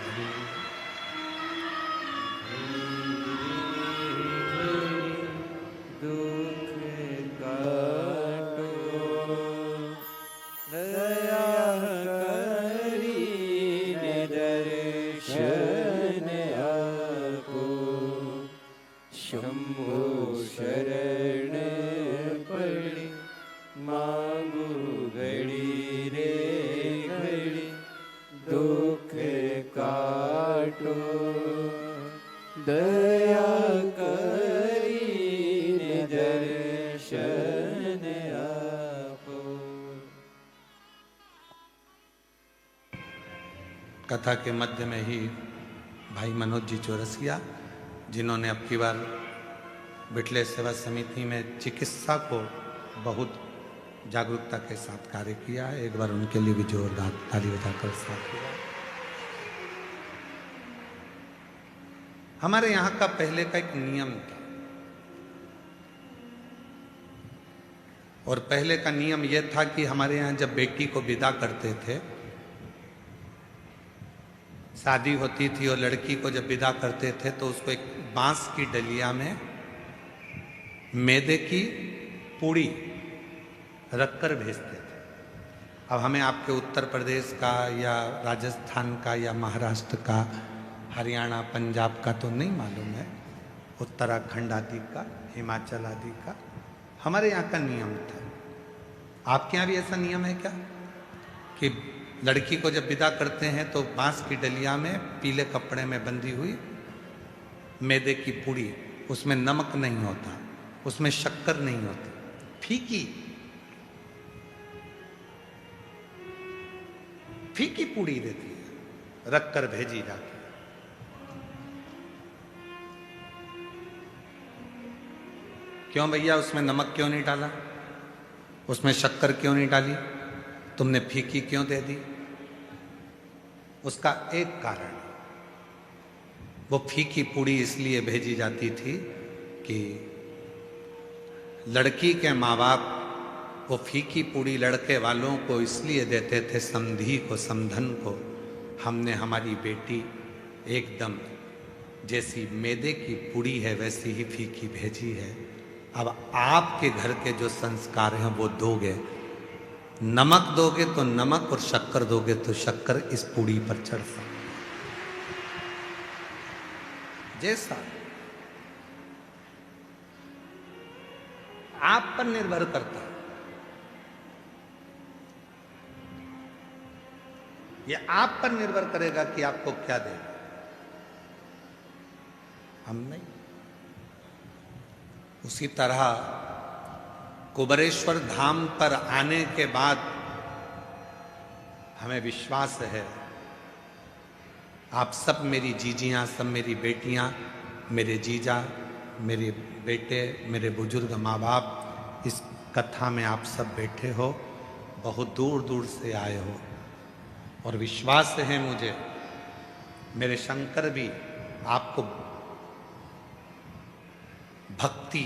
शंभो शरण पड़ी मांगू घड़ी रे घड़ी दुख काटो दया करीने दर्शन आपो।
कथा के मध्य में ही भाई मनोज जी चौरसिया, जिन्होंने अब की बार बिटले सेवा समिति में चिकित्सा को बहुत जागरूकता के साथ कार्य किया है, एक बार उनके लिए भी जोरदार ताली बजाकर साथ किया। हमारे यहाँ का पहले का एक नियम था, और पहले का नियम यह था कि हमारे यहाँ जब बेटी को विदा करते थे, शादी होती थी और लड़की को जब विदा करते थे तो उसको एक बांस की डलिया में मैदे की पूड़ी रखकर भेजते थे। अब हमें आपके उत्तर प्रदेश का या राजस्थान का या महाराष्ट्र का, हरियाणा, पंजाब का तो नहीं मालूम है, उत्तराखंड आदि का, हिमाचल आदि का। हमारे यहाँ का नियम था। आपके यहाँ भी ऐसा नियम है क्या कि लड़की को जब विदा करते हैं तो बांस की डलिया में पीले कपड़े में बंधी हुई मैदे की पूड़ी, उसमें नमक नहीं होता, उसमें शक्कर नहीं होती, फीकी फीकी पूड़ी देती है, रख कर भेजी जाती है। क्यों भैया, उसमें नमक क्यों नहीं डाला, उसमें शक्कर क्यों नहीं डाली, तुमने फीकी क्यों दे दी? उसका एक कारण, वो फीकी पूड़ी इसलिए भेजी जाती थी कि लड़की के माँ बाप वो फीकी पूड़ी लड़के वालों को इसलिए देते थे, समधी को, समधन को, हमने हमारी बेटी एकदम जैसी मैदे की पूड़ी है वैसी ही फीकी भेजी है। अब आपके घर के जो संस्कार हैं वो दोगे नमक दोगे तो नमक और शक्कर दोगे तो शक्कर इस पूड़ी पर चढ़ सकती, जैसा आप पर निर्भर करता है। ये आप पर निर्भर करेगा कि आपको क्या देगा, हम नहीं। उसी तरह कुबरेश्वर धाम पर आने के बाद हमें विश्वास है, आप सब मेरी जीजियां, सब मेरी बेटियां, मेरे जीजा, मेरे बेटे, मेरे बुजुर्ग माँ बाप, इस कथा में आप सब बैठे हो, बहुत दूर दूर से आए हो, और विश्वास है मुझे मेरे शंकर भी आपको भक्ति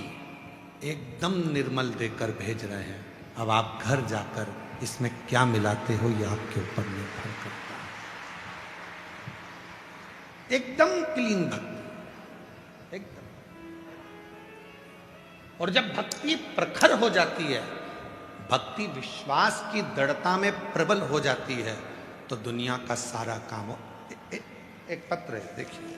एकदम निर्मल देकर भेज रहे हैं। अब आप घर जाकर इसमें क्या मिलाते हो ये आपके ऊपर निर्भर करता है। एकदम क्लीन भक्ति, एकदम। और जब भक्ति प्रखर हो जाती है, भक्ति विश्वास की दृढ़ता में प्रबल हो जाती है, तो दुनिया का सारा काम हो। एक पत्र है, देखिए,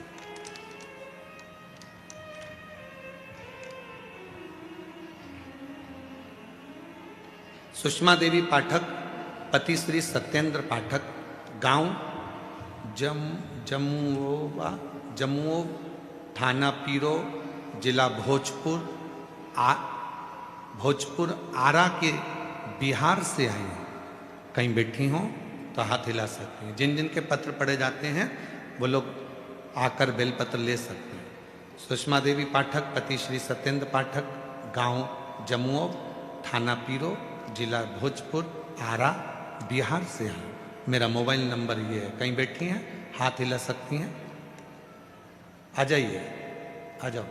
सुषमा देवी पाठक, पति श्री सत्येंद्र पाठक, गांव जमुओ, थाना पीरो, जिला भोजपुर आरा के बिहार से आई हैं। कहीं बैठी हों तो हाथ हिला सकते हैं। जिन जिन के पत्र पढ़े जाते हैं वो लोग आकर बेलपत्र ले सकते हैं। सुषमा देवी पाठक, पति श्री सत्येंद्र पाठक, गांव जमुओ, थाना पीरो, जिला भोजपुर आरा, बिहार से हैं। मेरा मोबाइल नंबर ये है। कहीं बैठी हैं, हाथ हिला सकती हैं, आ जाइए, आ जाओ।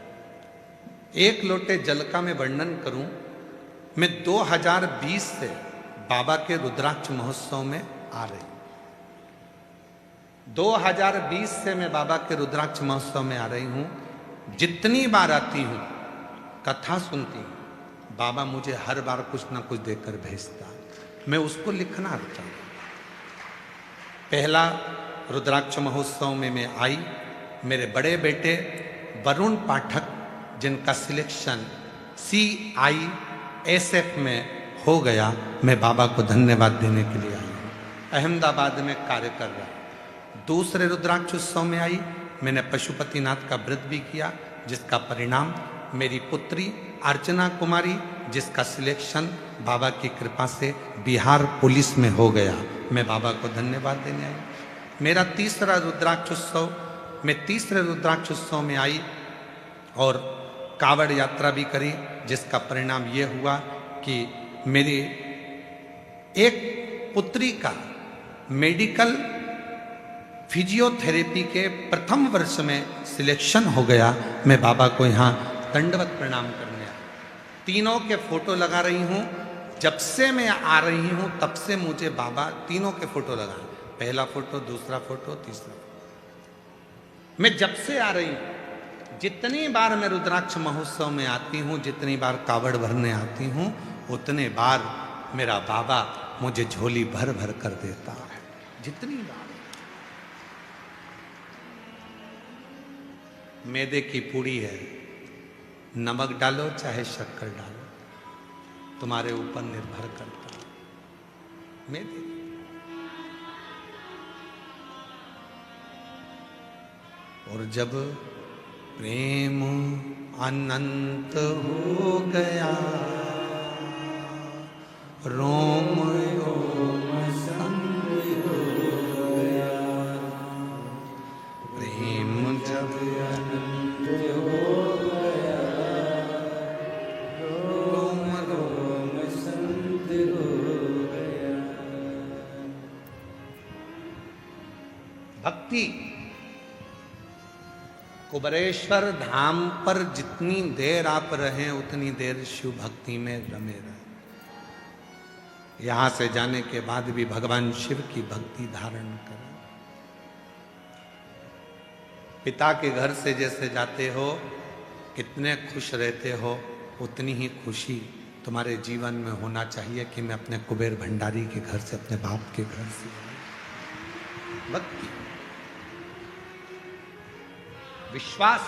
एक लोटे जल का मैं वर्णन करूं, मैं 2020 से बाबा के रुद्राक्ष महोत्सव में आ रही। 2020 से मैं बाबा के रुद्राक्ष महोत्सव में आ रही हूं। जितनी बार आती हूं, कथा सुनती हूं, बाबा मुझे हर बार कुछ ना कुछ देकर भेजता। मैं उसको लिखना चाहता हूं। पहला रुद्राक्ष महोत्सव में मैं आई, मेरे बड़े बेटे वरुण पाठक, जिनका सिलेक्शन CISF में हो गया, मैं बाबा को धन्यवाद देने के लिए आई हूँ। अहमदाबाद में कार्य कर रहा हूँ। दूसरे रुद्राक्ष उत्सव में आई, मैंने पशुपतिनाथ का व्रत भी किया, जिसका परिणाम मेरी पुत्री अर्चना कुमारी, जिसका सिलेक्शन बाबा की कृपा से बिहार पुलिस में हो गया, मैं बाबा को धन्यवाद देने आई। मेरा तीसरा रुद्राक्ष उत्सव, मैं तीसरे रुद्राक्ष उत्सव में आई और कावड़ यात्रा भी करी, जिसका परिणाम ये हुआ कि मेरी एक पुत्री का मेडिकल फिजियोथेरेपी के प्रथम वर्ष में सिलेक्शन हो गया। मैं बाबा को यहाँ दंडवत प्रणाम करने आया। तीनों के फोटो लगा रही हूँ। जब से मैं आ रही हूँ तब से मुझे बाबा तीनों के फोटो लगाए, पहला फोटो, दूसरा फोटो, तीसरा फोटो। मैं जब से आ रही हूँ, जितनी बार मैं रुद्राक्ष महोत्सव में आती हूँ, जितनी बार कावड़ भरने आती हूँ, उतने बार मेरा बाबा मुझे झोली भर भर कर देता है। जितनी बार मैदे की पूड़ी है, नमक डालो चाहे शक्कर डालो, तुम्हारे ऊपर निर्भर करता है। मैदे और जब प्रेम अनंत हो गया, रोम रोम संग हो गया, प्रेम जब अनंत हो गया, रोम रोम संग हो गया। भक्ति कुबरेश्वर धाम पर जितनी देर आप रहें, उतनी देर शिव भक्ति में रमे रहें। यहां से जाने के बाद भी भगवान शिव की भक्ति धारण करें। पिता के घर से जैसे जाते हो, कितने खुश रहते हो, उतनी ही खुशी तुम्हारे जीवन में होना चाहिए कि मैं अपने कुबेर भंडारी के घर से, अपने बाप के घर से भक्ति, विश्वास।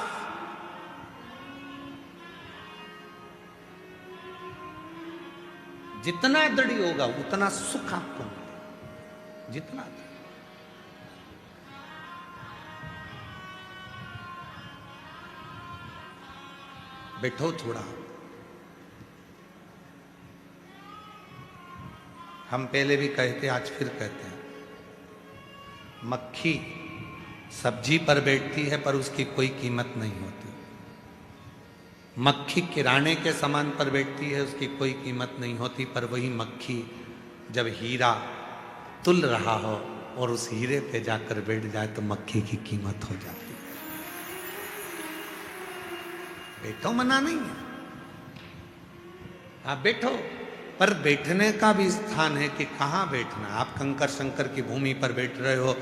जितना दृढ़ होगा उतना सुख आपको मिलेगा, जितना दृढ़। बैठो थोड़ा। हम पहले भी कहते, आज फिर कहते हैं, मक्खी सब्जी पर बैठती है पर उसकी कोई कीमत नहीं होती। मक्खी किराने के सामान पर बैठती है, उसकी कोई कीमत नहीं होती। पर वही मक्खी जब हीरा तुल रहा हो और उस हीरे पे जाकर बैठ जाए तो मक्खी की कीमत हो जाती है। बैठो, मना नहीं है, आप बैठो, पर बैठने का भी स्थान है कि कहाँ बैठना। आप कंकर शंकर की भूमि पर बैठ रहे हो,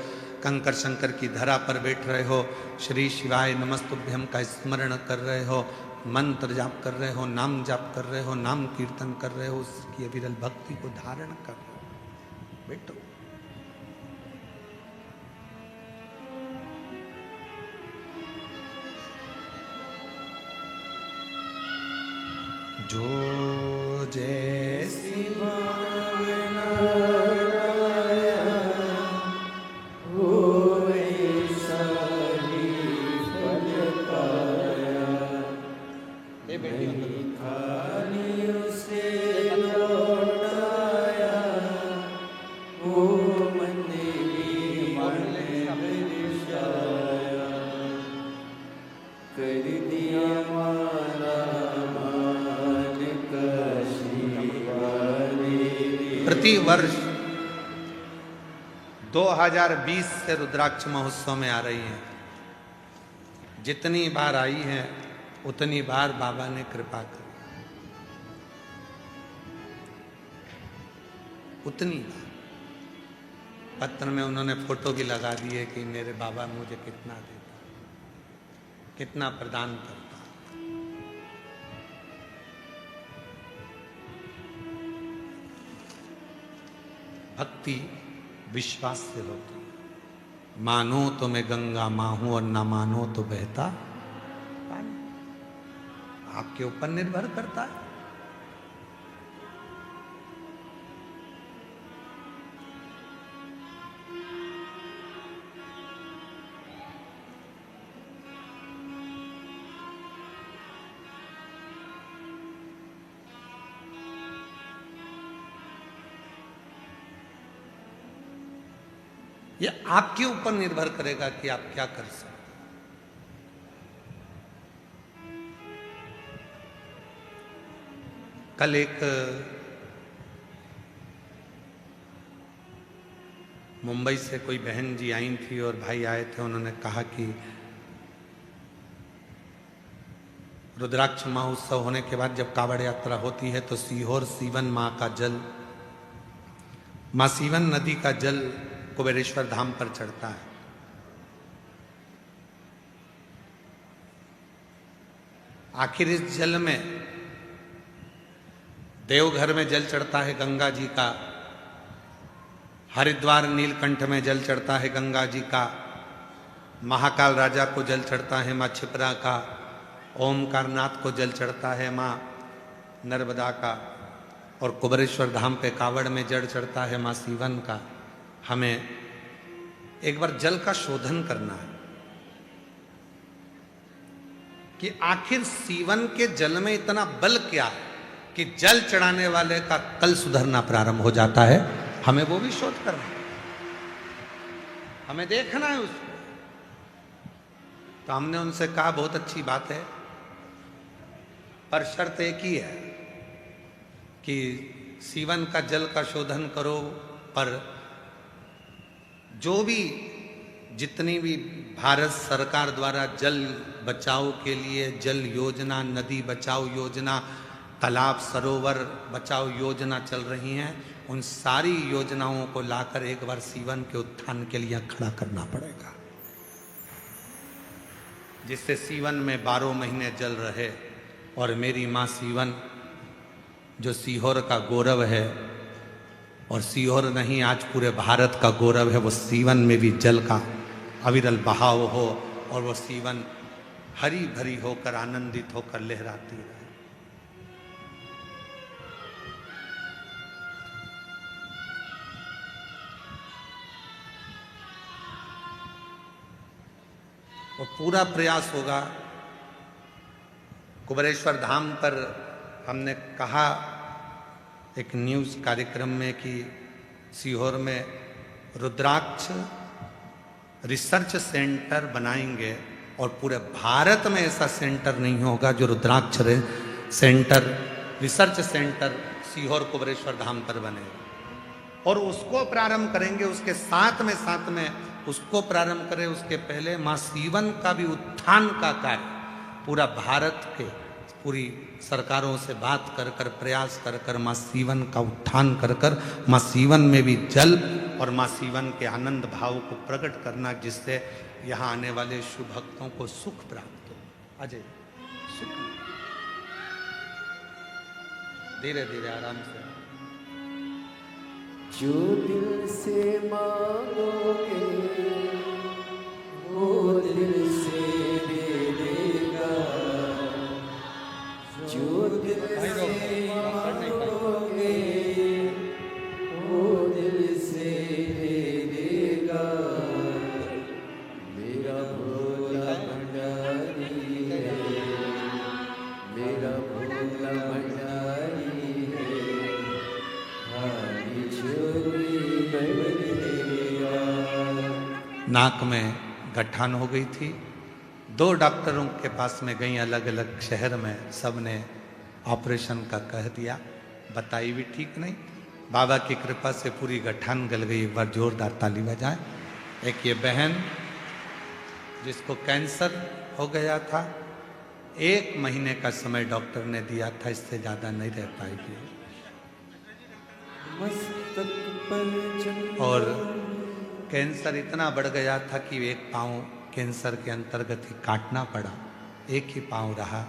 कंकर शंकर की धरा पर बैठ रहे हो, श्री शिवाय नमस्तुभ्यम का स्मरण कर रहे हो, मंत्र जाप कर रहे हो, नाम जाप कर रहे हो, नाम कीर्तन कर रहे हो, उसकी अविरल भक्ति को धारण कर रहे हो, बैठो। जो जैसी भावना प्रति वर्ष 2020 से रुद्राक्ष महोत्सव में आ रही हैं। जितनी बार आई हैं उतनी बार बाबा ने कृपा करी, उतनी बार। पत्र में उन्होंने फोटो भी लगा दी है कि मेरे बाबा मुझे कितना देता, कितना प्रदान करता। भक्ति विश्वास से होती है। मानो तो मैं गंगा मां हूं और ना मानो तो बहता पानी। आपके ऊपर निर्भर करता है। ये आपके ऊपर निर्भर करेगा कि आप क्या कर सकते। कल एक मुंबई से कोई बहन जी आई थी और भाई आए थे। उन्होंने कहा कि रुद्राक्ष महोत्सव होने के बाद जब कावड़ यात्रा होती है तो सीहोर सीवन माँ का जल, माँ सीवन नदी का जल कुबेरेश्वर धाम पर चढ़ता है। आखिर इस जल में देवघर में जल चढ़ता है गंगा जी का, हरिद्वार नीलकंठ में जल चढ़ता है गंगा जी का, महाकाल राजा को जल चढ़ता है माँ क्षिप्रा का, ओमकारनाथ को जल चढ़ता है माँ नर्मदा का, और कुबेरेश्वर धाम पे कावड़ में जल चढ़ता है माँ सीवन का। हमें एक बार जल का शोधन करना है कि आखिर सीवन के जल में इतना बल क्या है कि जल चढ़ाने वाले का कल सुधरना प्रारंभ हो जाता है। हमें वो भी शोध करना है, हमें देखना है उसको। तो हमने उनसे कहा बहुत अच्छी बात है, पर शर्त एक ही है कि सीवन का जल का शोधन करो, पर जो भी जितनी भी भारत सरकार द्वारा जल बचाओ के लिए जल योजना, नदी बचाओ योजना, तालाब सरोवर बचाओ योजना चल रही हैं, उन सारी योजनाओं को लाकर एक बार सीवन के उत्थान के लिए खड़ा करना पड़ेगा, जिससे सीवन में 12 महीने जल रहे और मेरी माँ सीवन जो सीहोर का गौरव है, और सीहोर नहीं आज पूरे भारत का गौरव है, वो सीवन में भी जल का अविरल बहाव हो और वो सीवन हरी भरी होकर आनंदित होकर लहराती रहे। और पूरा प्रयास होगा। कुबेरेश्वर धाम पर हमने कहा एक न्यूज़ कार्यक्रम में कि सीहोर में रुद्राक्ष रिसर्च सेंटर बनाएंगे और पूरे भारत में ऐसा सेंटर नहीं होगा जो Rudraksha centre research centre Sehore Kubereshwar Dham पर बनेगा। और उसको प्रारंभ करेंगे, उसके साथ में उसको प्रारंभ करें उसके पहले माँ सीवन का भी उत्थान का कार्य पूरा भारत के पूरी सरकारों से बात कर कर प्रयास कर कर माँ सीवन का उत्थान कर कर माँ सीवन में भी जल और माँ सीवन के आनंद भाव को प्रकट करना, जिससे यहाँ आने वाले शुभ भक्तों को सुख प्राप्त हो। अजय सुख धीरे धीरे आराम से।
जो दिल से मांगोगे वो दिल से दे देगा, जो दिल से मांगोगे वो दिल से दे देगा। मेरा भोला भंडारी है, मेरा भोला भंडारी है, हारी झोली भर देगा।
नाक में गठान हो गई थी। 2 डॉक्टरों के पास में गई अलग अलग शहर में, सब ने ऑपरेशन का कह दिया, बताई भी ठीक नहीं। बाबा की कृपा से पूरी गठान गल गई। एक बार जोरदार ताली बजाएं। एक ये बहन जिसको कैंसर हो गया था, 1 महीने का समय डॉक्टर ने दिया था, इससे ज़्यादा नहीं रह पाएगी।
मस्तक पर
और कैंसर इतना बढ़ गया था कि एक पाँव कैंसर के अंतर्गत ही काटना पड़ा, एक ही पाँव रहा।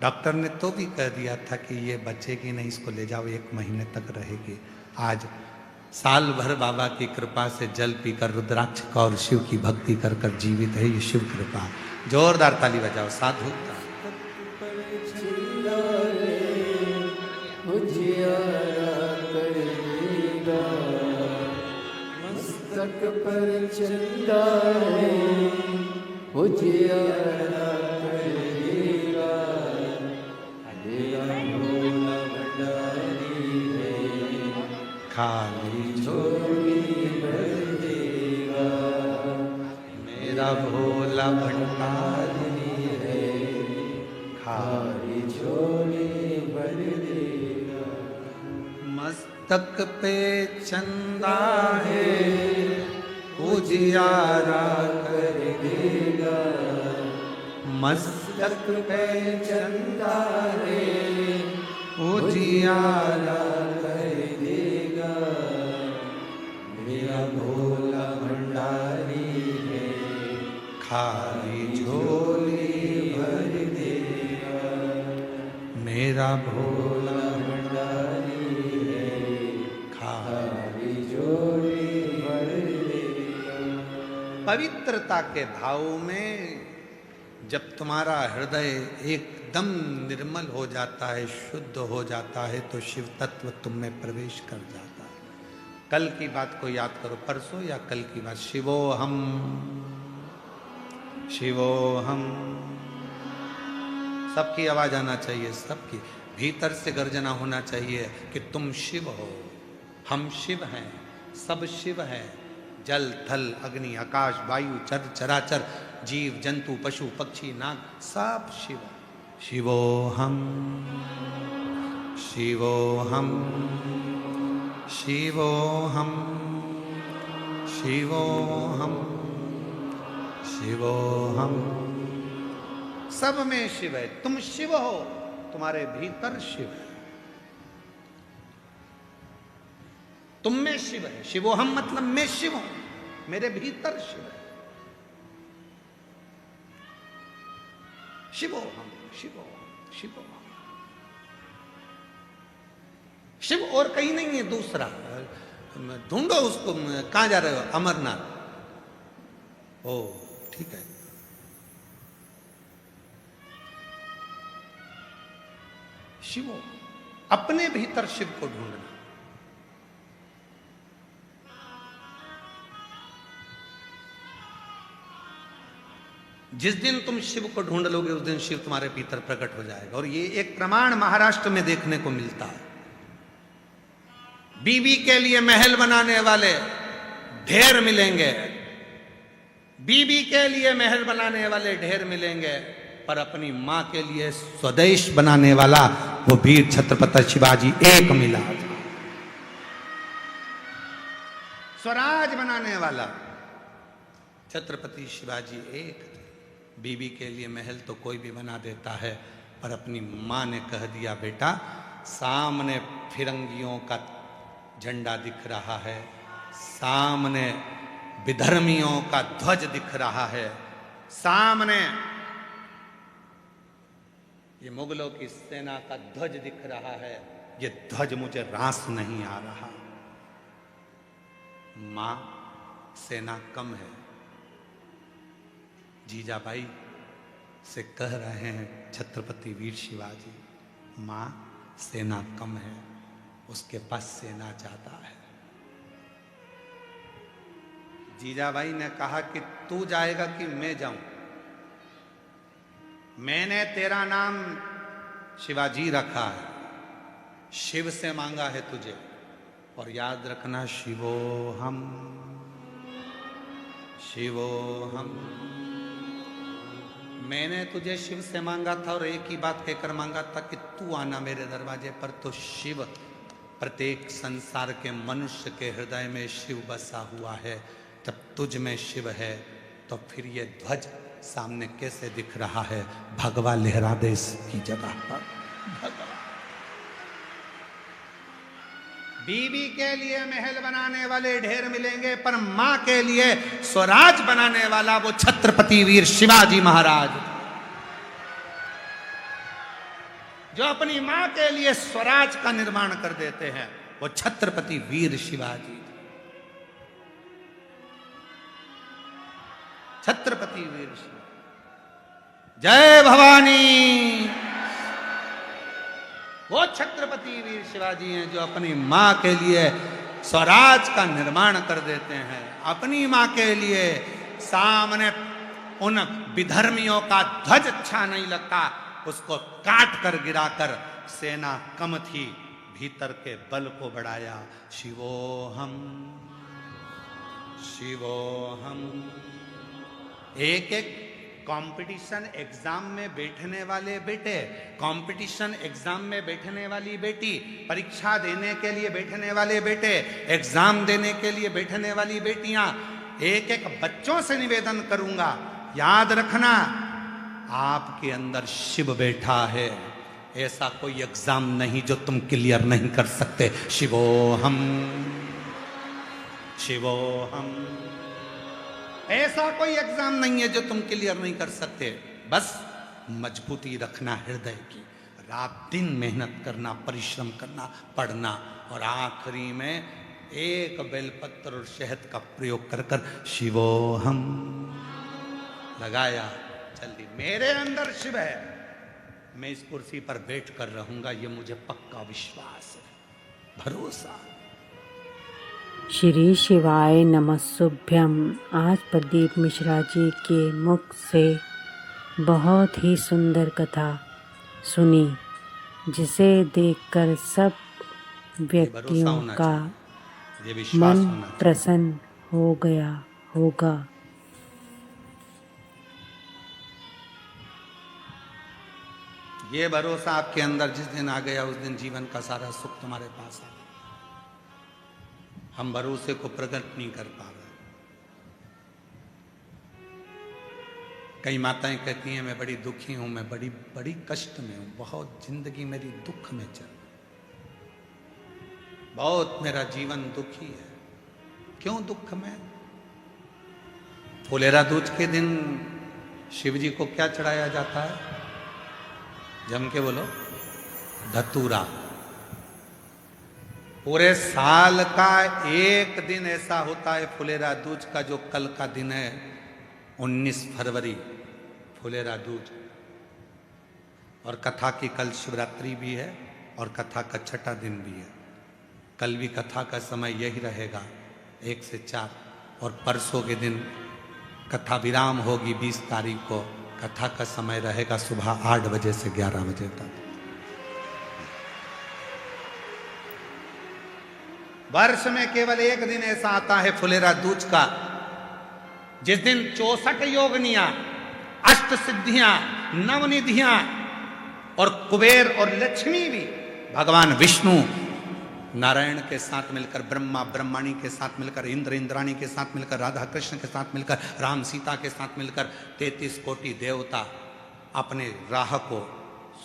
डॉक्टर ने तो भी कह दिया था कि ये बचेगी नहीं, इसको ले जाओ, 1 महीने तक रहेगी। आज साल भर बाबा की कृपा से जल पीकर रुद्राक्ष का और शिव की भक्ति कर कर जीवित है। ये शिव कृपा। जोरदार ताली बजाओ। साधु
मस्तक पर चंदा है उजियारा कर देगा। मेरा भोला भंडारी है,
खाली
झोली भर देगा।
मेरा भोला भंडारी
है, खाली झोली भर देगा।
मस्तक पे चंदा है उजियारा
कर देगा।
मस्तक पे
चंदा है
उजियारा
कर देगा। मेरा भोला भंडारी है,
खाली झोली
भर देगा।
मेरा भोला
भंडारी है,
खाली
झोली भर देगा।
पवित्रता के भाव में जब तुम्हारा हृदय एकदम निर्मल हो जाता है, शुद्ध हो जाता है, तो शिव तत्व तुम में प्रवेश कर जाता है। कल की बात को याद करो, परसों या कल की बात। शिवोहम शिवोहम, सबकी आवाज आना चाहिए, सबकी भीतर से गर्जना होना चाहिए कि तुम शिव हो, हम शिव हैं, सब शिव हैं। जल थल अग्नि आकाश वायु चर चराचर जीव जंतु पशु पक्षी नाग सब शिव। शिवोहम शिवोहम शिवोहम शिवोहम शिवोहम। सब में शिव है। तुम शिव हो, तुम्हारे भीतर शिव है, तुम में शिव है। शिवोहम मतलब मैं शिव हूं, मेरे भीतर शिव है। शिवोहम शिवोहम शिवोहम। शिव और कहीं नहीं है, दूसरा ढूंढो उसको। कहां जा रहे हो? अमरनाथ। ओ ठीक है। शिव, अपने भीतर शिव को ढूंढना। जिस दिन तुम शिव को ढूंढ लोगे उस दिन शिव तुम्हारे भीतर प्रकट हो जाएगा। और ये एक प्रमाण महाराष्ट्र में देखने को मिलता है। बीबी के लिए महल बनाने वाले ढेर मिलेंगे, बीबी के लिए महल बनाने वाले ढेर मिलेंगे, पर अपनी मां के लिए स्वदेश बनाने वाला वो वीर छत्रपति शिवाजी एक मिला था। स्वराज बनाने वाला छत्रपति शिवाजी एक थे। बीबी के लिए महल तो कोई भी बना देता है, पर अपनी मां ने कह दिया, बेटा सामने फिरंगियों का झंडा दिख रहा है, सामने विधर्मियों का ध्वज दिख रहा है, सामने ये मुगलों की सेना का ध्वज दिख रहा है, ये ध्वज मुझे रास नहीं आ रहा। मां, सेना कम है। जीजाबाई से कह रहे हैं छत्रपति वीर शिवाजी, मां सेना कम है, उसके पास सेना ज्यादा है। जीजाबाई ने कहा कि तू जाएगा कि मैं जाऊं? मैंने तेरा नाम शिवाजी रखा है, शिव से मांगा है तुझे, और याद रखना शिवोहम शिवोहम। मैंने तुझे शिव से मांगा था और एक ही बात कहकर मांगा था कि तू आना मेरे दरवाजे पर। तो शिव, प्रत्येक संसार के मनुष्य के हृदय में शिव बसा हुआ है। जब तुझ में शिव है तो फिर ये ध्वज सामने कैसे दिख रहा है? भगवा लहरा दे इसकी जगह पर। भगवा बीबी के लिए महल बनाने वाले ढेर मिलेंगे, पर मां के लिए स्वराज बनाने वाला वो छत्रपति वीर शिवाजी महाराज, जो अपनी मां के लिए स्वराज का निर्माण कर देते हैं, वो छत्रपति वीर शिवाजी, छत्रपति वीर शिवाजी। जय भवानी। वो छत्रपति वीर शिवाजी हैं जो अपनी मां के लिए स्वराज का निर्माण कर देते हैं। अपनी मां के लिए सामने उन विधर्मियों का ध्वज अच्छा नहीं लगता, उसको काट कर गिराकर, सेना कम थी, भीतर के बल को बढ़ाया। शिवोहम शिवोहम। एक एक कंपटीशन एग्जाम में बैठने वाले बेटे, कंपटीशन एग्जाम में बैठने वाली बेटी, परीक्षा देने के लिए बैठने वाले बेटे, एग्जाम देने के लिए बैठने वाली बेटियां, एक एक बच्चों से निवेदन करूंगा, याद रखना आपके अंदर शिव बैठा है। ऐसा कोई एग्जाम नहीं जो तुम क्लियर नहीं कर सकते। शिवोहम शिवोहम। ऐसा कोई एग्जाम नहीं है जो तुम क्लियर नहीं कर सकते। बस मजबूती रखना हृदय की, रात दिन मेहनत करना, परिश्रम करना, पढ़ना, और आखिरी में एक बेलपत्र और शहद का प्रयोग कर कर शिवोहम लगाया। जल्दी, मेरे अंदर शिव है, मैं इस कुर्सी पर बैठ कर रहूंगा, ये मुझे पक्का विश्वास है, भरोसा।
श्री शिवाय नमस्तुभ्यम। आज प्रदीप मिश्रा जी के मुख से बहुत ही सुंदर कथा सुनी, जिसे देखकर सब व्यक्तियों का मन प्रसन्न हो गया होगा।
ये भरोसा आपके अंदर जिस दिन आ गया, उस दिन जीवन का सारा सुख तुम्हारे पास आ गया। हम भरोसे को प्रकट नहीं कर पा रहे। कई माताएं कहती हैं मैं बड़ी दुखी हूं, मैं बड़ी बड़ी कष्ट में हूं, बहुत जिंदगी मेरी दुख में चल, बहुत मेरा जीवन दुखी है। क्यों दुख में? फुलेरा दूज के दिन शिव जी को क्या चढ़ाया जाता है? जम के बोलो, धतूरा। पूरे साल का एक दिन ऐसा होता है फुलेरा दूज का, जो कल का दिन है 19 फरवरी, फुलेरा दूज। और कथा की कल शिवरात्रि भी है और कथा का छठा दिन भी है। कल भी कथा का समय यही रहेगा 1 से 4, और परसों के दिन कथा विराम होगी 20 तारीख को। कथा का समय रहेगा सुबह 8 बजे से 11 बजे तक। वर्ष में केवल एक दिन ऐसा आता है फुलेरा दूज का, जिस दिन 64 योगनियां, अष्ट सिद्धियां, नवनिधियां और कुबेर और लक्ष्मी भी भगवान विष्णु नारायण के साथ मिलकर, ब्रह्मा ब्रह्माणी के साथ मिलकर, इंद्र इंद्राणी के साथ मिलकर, राधा कृष्ण के साथ मिलकर, राम सीता के साथ मिलकर 33 कोटि देवता अपने राह को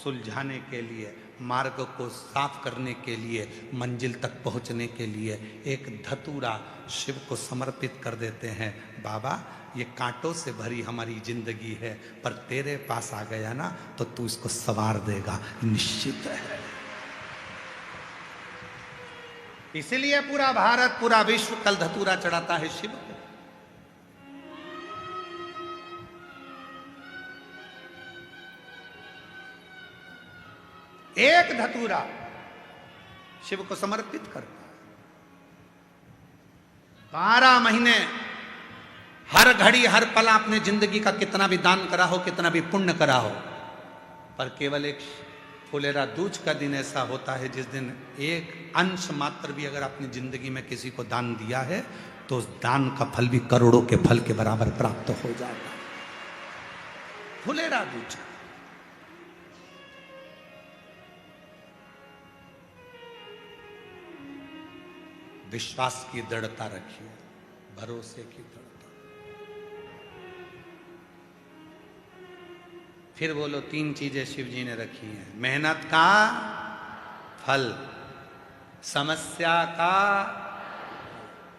सुलझाने के लिए, मार्ग को साफ करने के लिए, मंजिल तक पहुंचने के लिए एक धतूरा शिव को समर्पित कर देते हैं। बाबा, ये कांटों से भरी हमारी जिंदगी है, पर तेरे पास आ गया ना तो तू इसको संवार देगा, निश्चित है। इसीलिए पूरा भारत, पूरा विश्व कल धतूरा चढ़ाता है शिव को। एक धतूरा शिव को समर्पित करता है। 12 महीने हर घड़ी हर पल अपने जिंदगी का कितना भी दान करा हो, कितना भी पुण्य करा हो, पर केवल एक फुलेरा दूज का दिन ऐसा होता है जिस दिन एक अंश मात्र भी अगर अपनी जिंदगी में किसी को दान दिया है तो उस दान का फल भी करोड़ों के फल के बराबर प्राप्त हो जाता है। फुलेरा दूज विश्वास की दृढ़ता रखिए, भरोसे की दृढ़ता। फिर बोलो, 3 चीजें शिव जी ने रखी हैं। मेहनत का फल, समस्या का,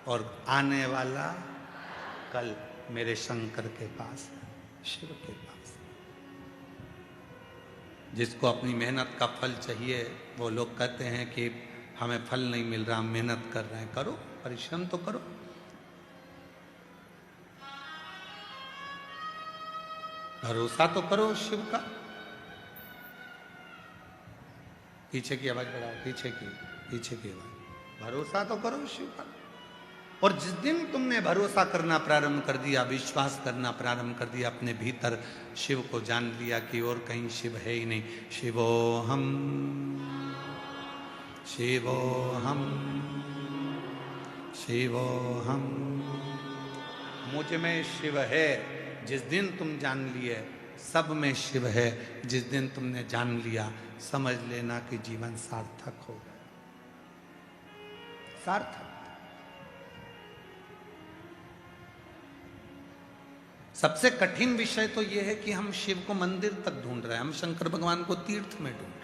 और आने वाला कल मेरे शंकर के पास है, शिव के पास। जिसको अपनी मेहनत का फल चाहिए, वो लोग कहते हैं कि हमें फल नहीं मिल रहा, मेहनत कर रहे हैं। करो, परिश्रम तो करो। भरोसा तो करो शिव का। पीछे की आवाज बढ़ाओ, पीछे की आवाज। भरोसा तो करो शिव का। और जिस दिन तुमने भरोसा करना प्रारंभ कर दिया, विश्वास करना प्रारंभ कर दिया, अपने भीतर शिव को जान लिया कि और कहीं शिव है ही नहीं। शिवोहम शिवोहम शिवोहम, मुझ में शिव है। जिस दिन तुम जान लिए सब में शिव है, जिस दिन तुमने जान लिया समझ लेना कि जीवन सार्थक हो गया, सार्थक। सबसे कठिन विषय तो यह है कि हम शिव को मंदिर तक ढूंढ रहे हैं, हम शंकर भगवान को तीर्थ में ढूंढ रहे हैं,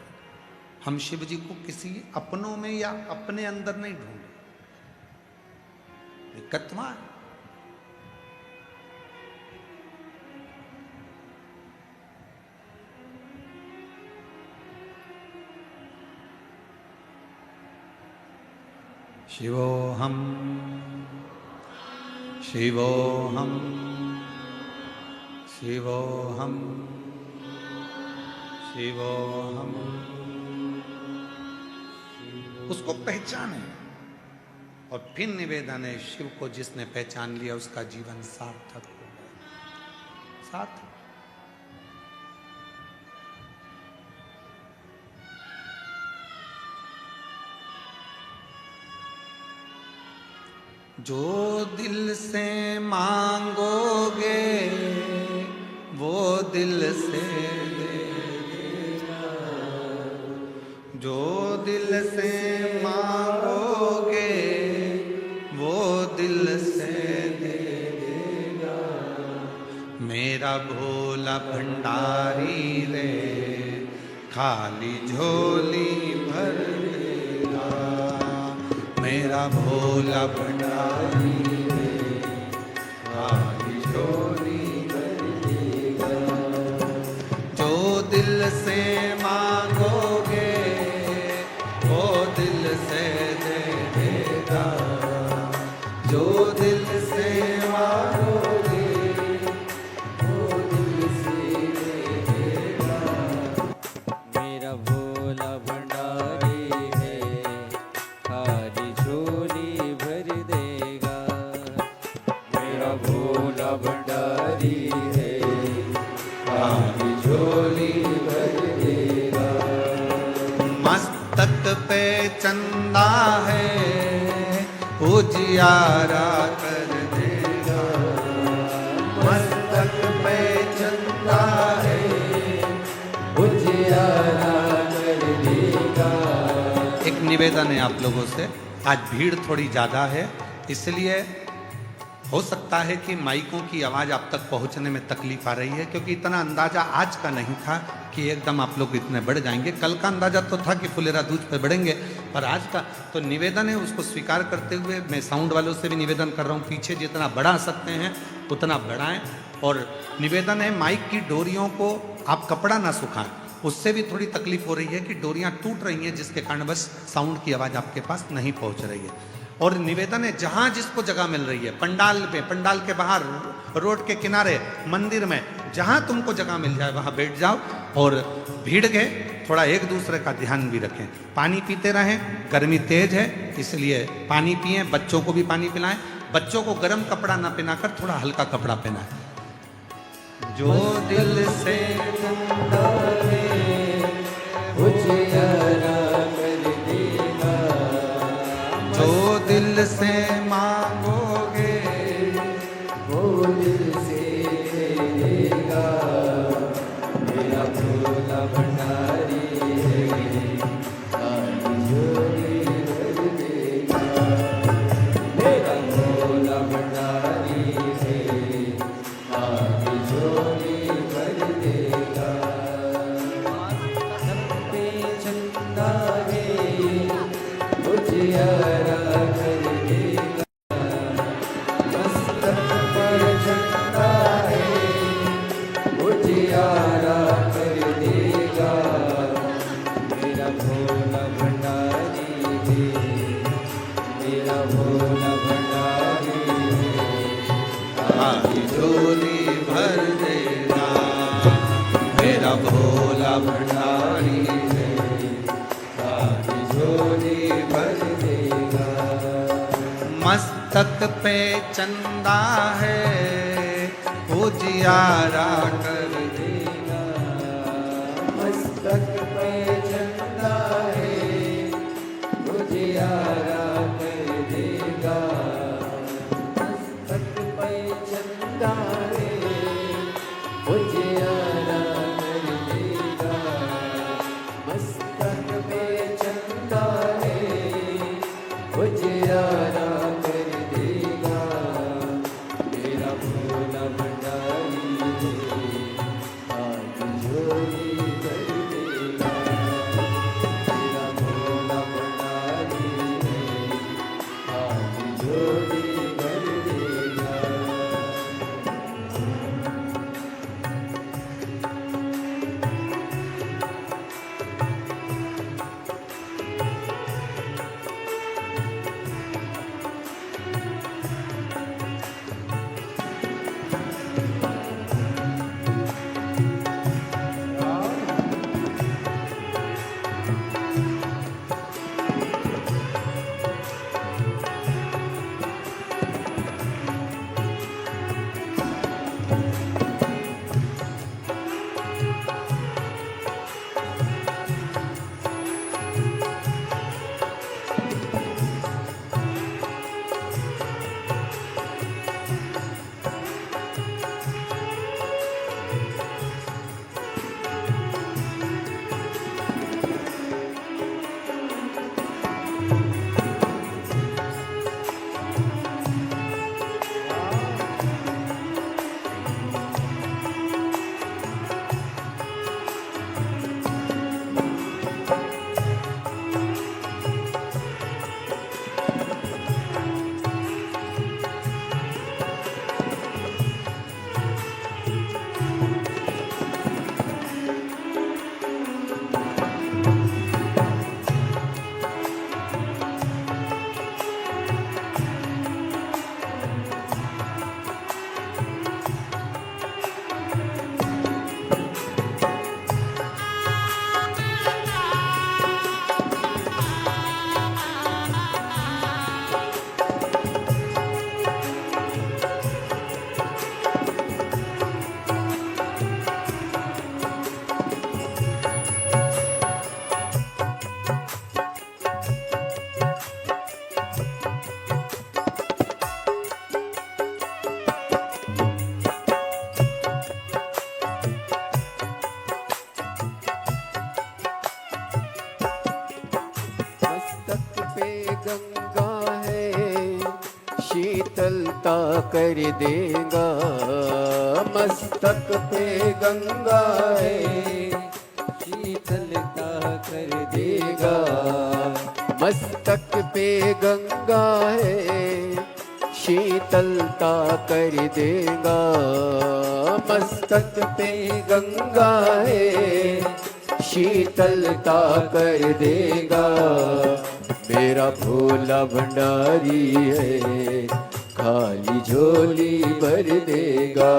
हम शिव जी को किसी अपनों में या अपने अंदर नहीं ढूंढ रहे। दिक्कत वहां है। शिवोहम शिवोहम शिवोहम शिवोहम। उसको पहचाने और फिर निवेदन है, शिव को जिसने पहचान लिया उसका जीवन सार्थक हो गया, सार्थक। जो दिल से मांगोगे वो दिल से दे देगा, जो दिल से मांगोगे वो दिल से दे देगा। मेरा भोला भंडारी रे खाली झोली भर देगा, मेरा भोला भंडारी रे खाली झोली भर देगा। जो दिल से मांगोगे वो दिल से दे
आधी झोली भर देगा।
मस्तक पे चंदा है उजियारा कर देगा।
मस्तक पे चंदा है उजियारा कर देगा।
एक निवेदन है आप लोगों से, आज भीड़ थोड़ी ज़्यादा है, इसलिए हो सकता है कि माइकों की आवाज़ आप तक पहुंचने में तकलीफ आ रही है, क्योंकि इतना अंदाज़ा आज का नहीं था कि एकदम आप लोग इतने बढ़ जाएंगे। कल का अंदाज़ा तो था कि फुलेरा दूज पे बढ़ेंगे, पर आज का तो निवेदन है, उसको स्वीकार करते हुए मैं साउंड वालों से भी निवेदन कर रहा हूँ, पीछे जितना बढ़ा सकते हैं उतना बढ़ाएं। और निवेदन है माइक की डोरियों को आप कपड़ा ना सुखाएं, उससे भी थोड़ी तकलीफ हो रही है कि डोरियां टूट रही हैं, जिसके कारण बस साउंड की आवाज़ आपके पास नहीं पहुंच रही है। और निवेदन है जहां जिसको जगह मिल रही है, पंडाल पे, पंडाल के बाहर, रोड के किनारे, मंदिर में, जहां तुमको जगह मिल जाए वहां बैठ जाओ और भीड़ के थोड़ा एक दूसरे का ध्यान भी रखें। पानी पीते रहें, गर्मी तेज है इसलिए पानी पिएं, बच्चों को भी पानी पिलाएं, बच्चों को गर्म कपड़ा ना पहनाकर थोड़ा हल्का कपड़ा पहनाएं। जो दिल से
उजियारा कर देगा।
जो दिल से मांगोगे
वो दिल से देगा। मेरा भोला भंडारी है, आधी झोली भर देगा। मेरा भोला भंडारी है, आधी झोली भर देगा। मस्तक पे चंदा है उजियारा कर देगा। मस्तक पर चंदा है उजियारा कर देगा। मेरा भोला भंडारी है, मेरा भोला भंडारी है,
आधी झोली भर देगा। मेरा भोला भंडारी है,
आधी झोली भर देगा।
मस्तक पे चंदा है उजियारा कर
देगा। मस्तक पे चंदा है उजियारा कर देगा। मस्तक पे चंदा है उजियारा कर देगा। मस्तक पे चंदा है उजियारा कर देगा। मेरा भोला भंडारी है, आधी झोली भर देगा। मेरा भोला भंडारी है, आधी झोली भर देगा। शीतलता कर देगा, मस्तक पे गंगा है, शीतलता कर देगा, मस्तक पे गंगा है, शीतलता कर देगा, मस्तक पे गंगा है, शीतलता कर देगा। मेरा भोला भंडारी है, खाली झोली भर देगा।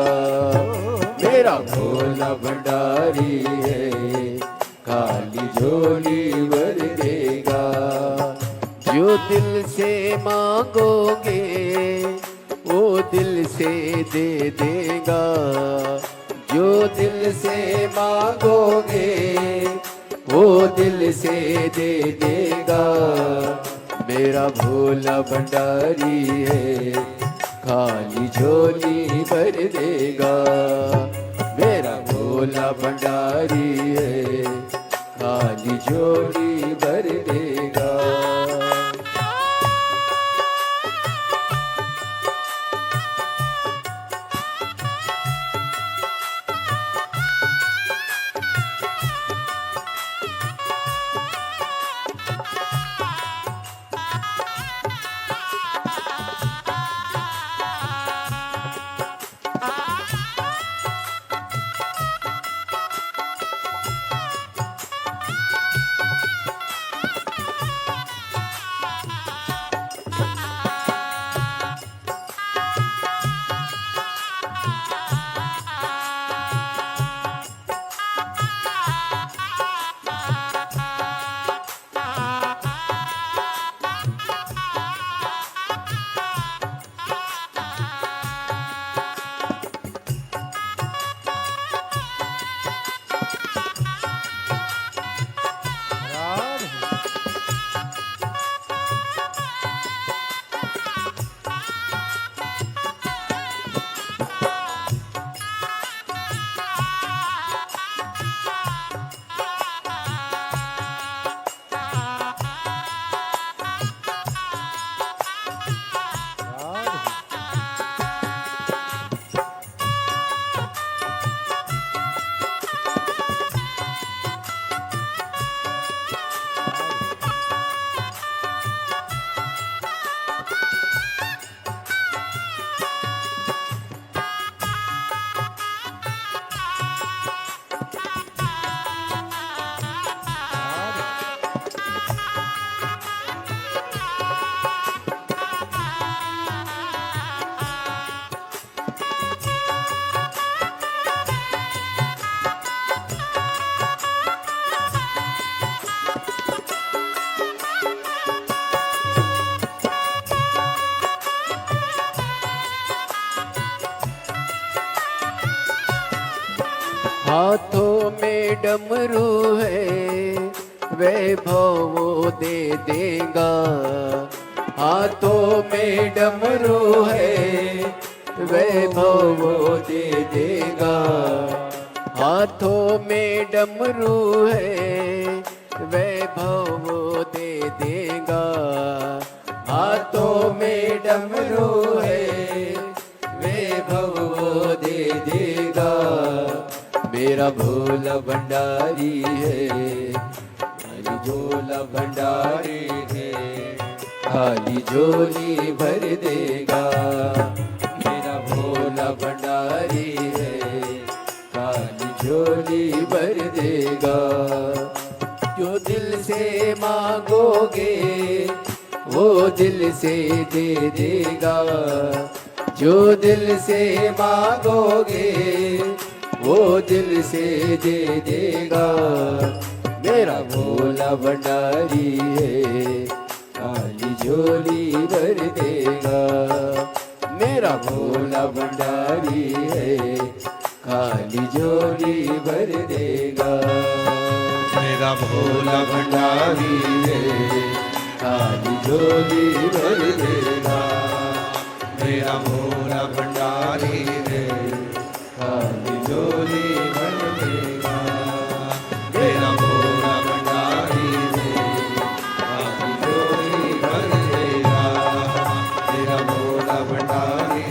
मेरा भोला भंडारी है, खाली झोली भर देगा। जो दिल से मांगोगे वो दिल से दे देगा, जो दिल से मांगोगे वो दिल से दे देगा। मेरा भोला भंडारी है, खाली झोली भर देगा। मेरा भोला भंडारी है, खाली झोली भर देगा। हाथों में डमरू है, वैभव वो दे देगा। हाथों में डमरू है, वैभव वो दे देगा। हाथों में डमरू है, वैभव वो दे देगा। हाथों में डमरू है, वैभव वो दे देगा। मेरा भोला भंडारी है, खाली झोला भंडारी है, खाली झोली भर देगा। मेरा भोला भंडारी है, खाली झोली भर देगा। जो दिल से मांगोगे वो दिल से दे देगा। जो दिल से मांगोगे वो दिल से दे देगा। मेरा भोला भंडारी है, खाली झोली भर देगा। मेरा भोला भंडारी है, खाली झोली भर देगा।
मेरा भोला भंडारी है,
खाली झोली भर देगा।
मेरा भोला भंडारी है,
खाली झोली भर देगा।
मेरा भोला भंडारी है,
खाली झोली भर देगा।
मेरा भोला भंडारी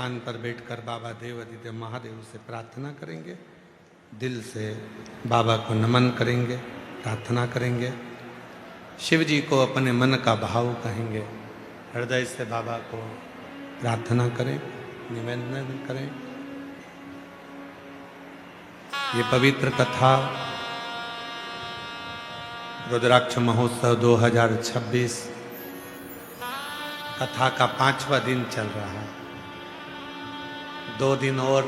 स्थान पर बैठकर बाबा देव अधिदेव महादेव से प्रार्थना करेंगे, दिल से बाबा को नमन करेंगे, प्रार्थना करेंगे। शिव जी को अपने मन का भाव कहेंगे, हृदय से बाबा को प्रार्थना करें, निवेदन करें। ये पवित्र कथा रुद्राक्ष महोत्सव 2026 कथा का 5वां दिन चल रहा है। 2 दिन और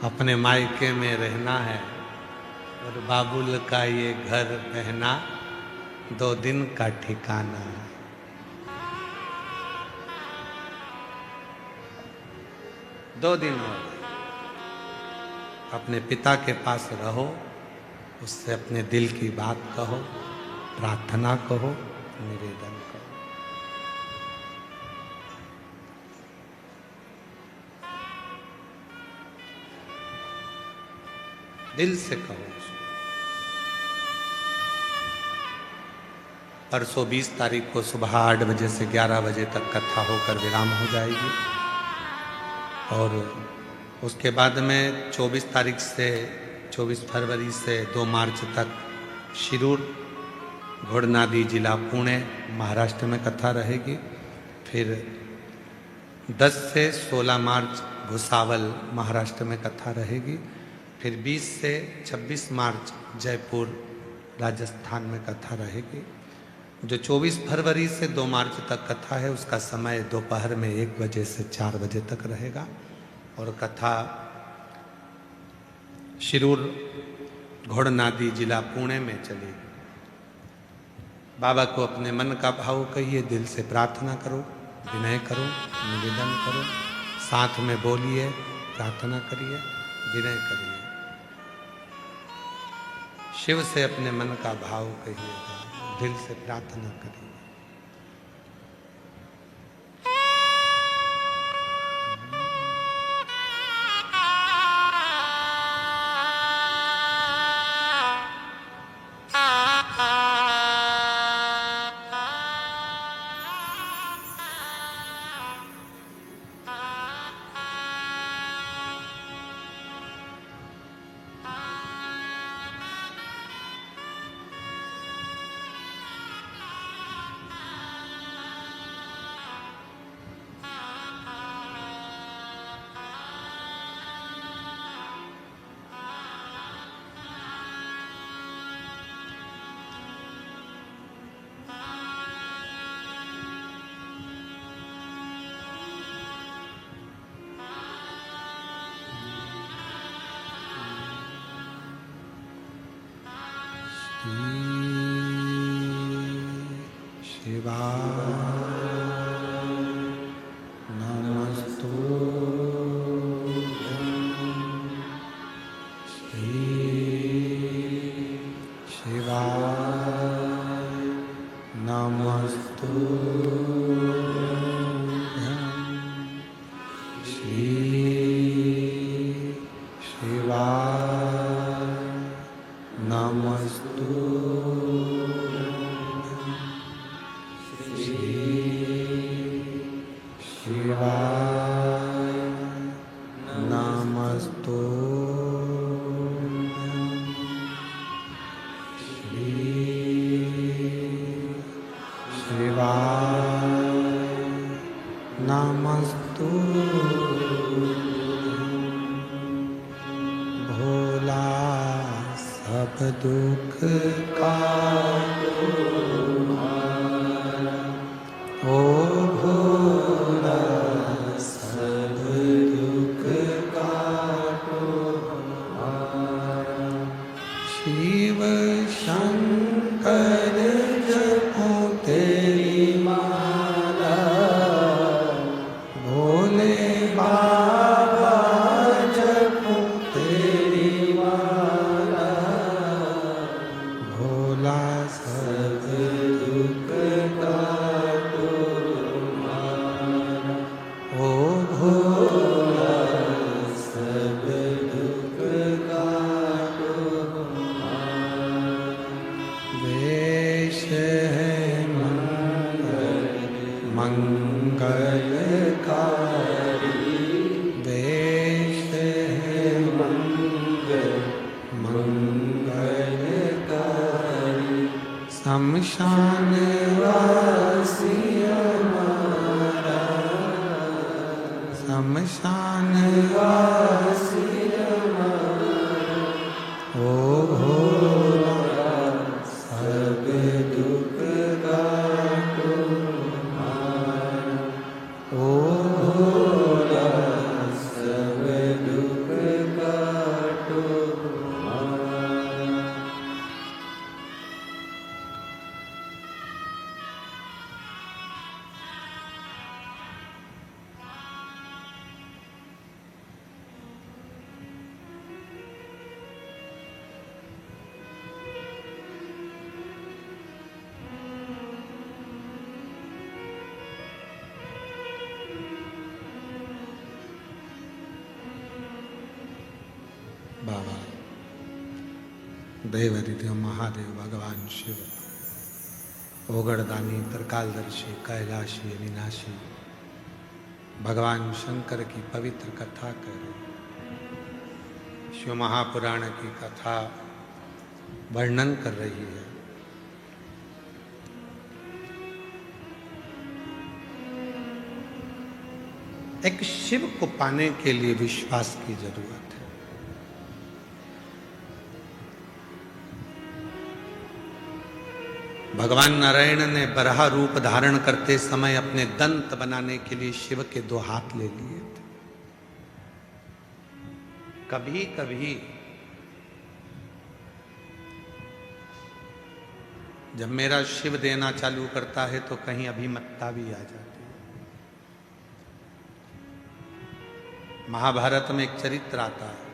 अपने मायके में रहना है और बाबुल का ये घर बहना 2 दिन का ठिकाना है। दो दिन और अपने पिता के पास रहो, उससे अपने दिल की बात कहो, प्रार्थना कहो, निवेदन करो। दिल से कहो। परसों 20 तारीख को सुबह 8 बजे से 11 बजे तक कथा होकर विराम हो जाएगी और उसके बाद में 24 तारीख से 24 फरवरी से 2 मार्च तक शिरूर घोड़नादी जिला पुणे महाराष्ट्र में कथा रहेगी। फिर 10 से 16 मार्च भुसावल महाराष्ट्र में कथा रहेगी। फिर 20 से 26 मार्च जयपुर राजस्थान में कथा रहेगी। जो 24 फरवरी से 2 मार्च तक कथा है उसका समय दोपहर में 1 बजे से 4 बजे तक रहेगा और कथा शिरूर घोड़नादी जिला पुणे में चलेगी। बाबा को अपने मन का भाव कहिए, दिल से प्रार्थना करो, विनय करो, निवेदन करो, साथ में बोलिए, प्रार्थना करिए, विनय करिए। शिव से अपने मन का भाव कहिएगा, दिल से प्रार्थना करिए।
सब
शमशान वासी हमारा, शमशान वासी हमारा, ओ भोला सब दुख काटो हमारा, ओ भोला सब दुख काटो हमारा। बाबा देवरिदेव महादेव भगवान शिव, ओगड़दानी त्रिकालदर्शी कैलाशी अविनाशी, भगवान शंकर की पवित्र कथा कर शिव महापुराण की कथा वर्णन कर रही है। एक शिव को पाने के लिए विश्वास की जरूरत है। भगवान नारायण ने बराह रूप धारण करते समय अपने दंत बनाने के लिए शिव के 2 हाथ ले लिए थे। कभी कभी जब मेरा शिव देना चालू करता है तो कहीं अभिमत्ता भी आ जाती है। महाभारत में एक चरित्र आता है,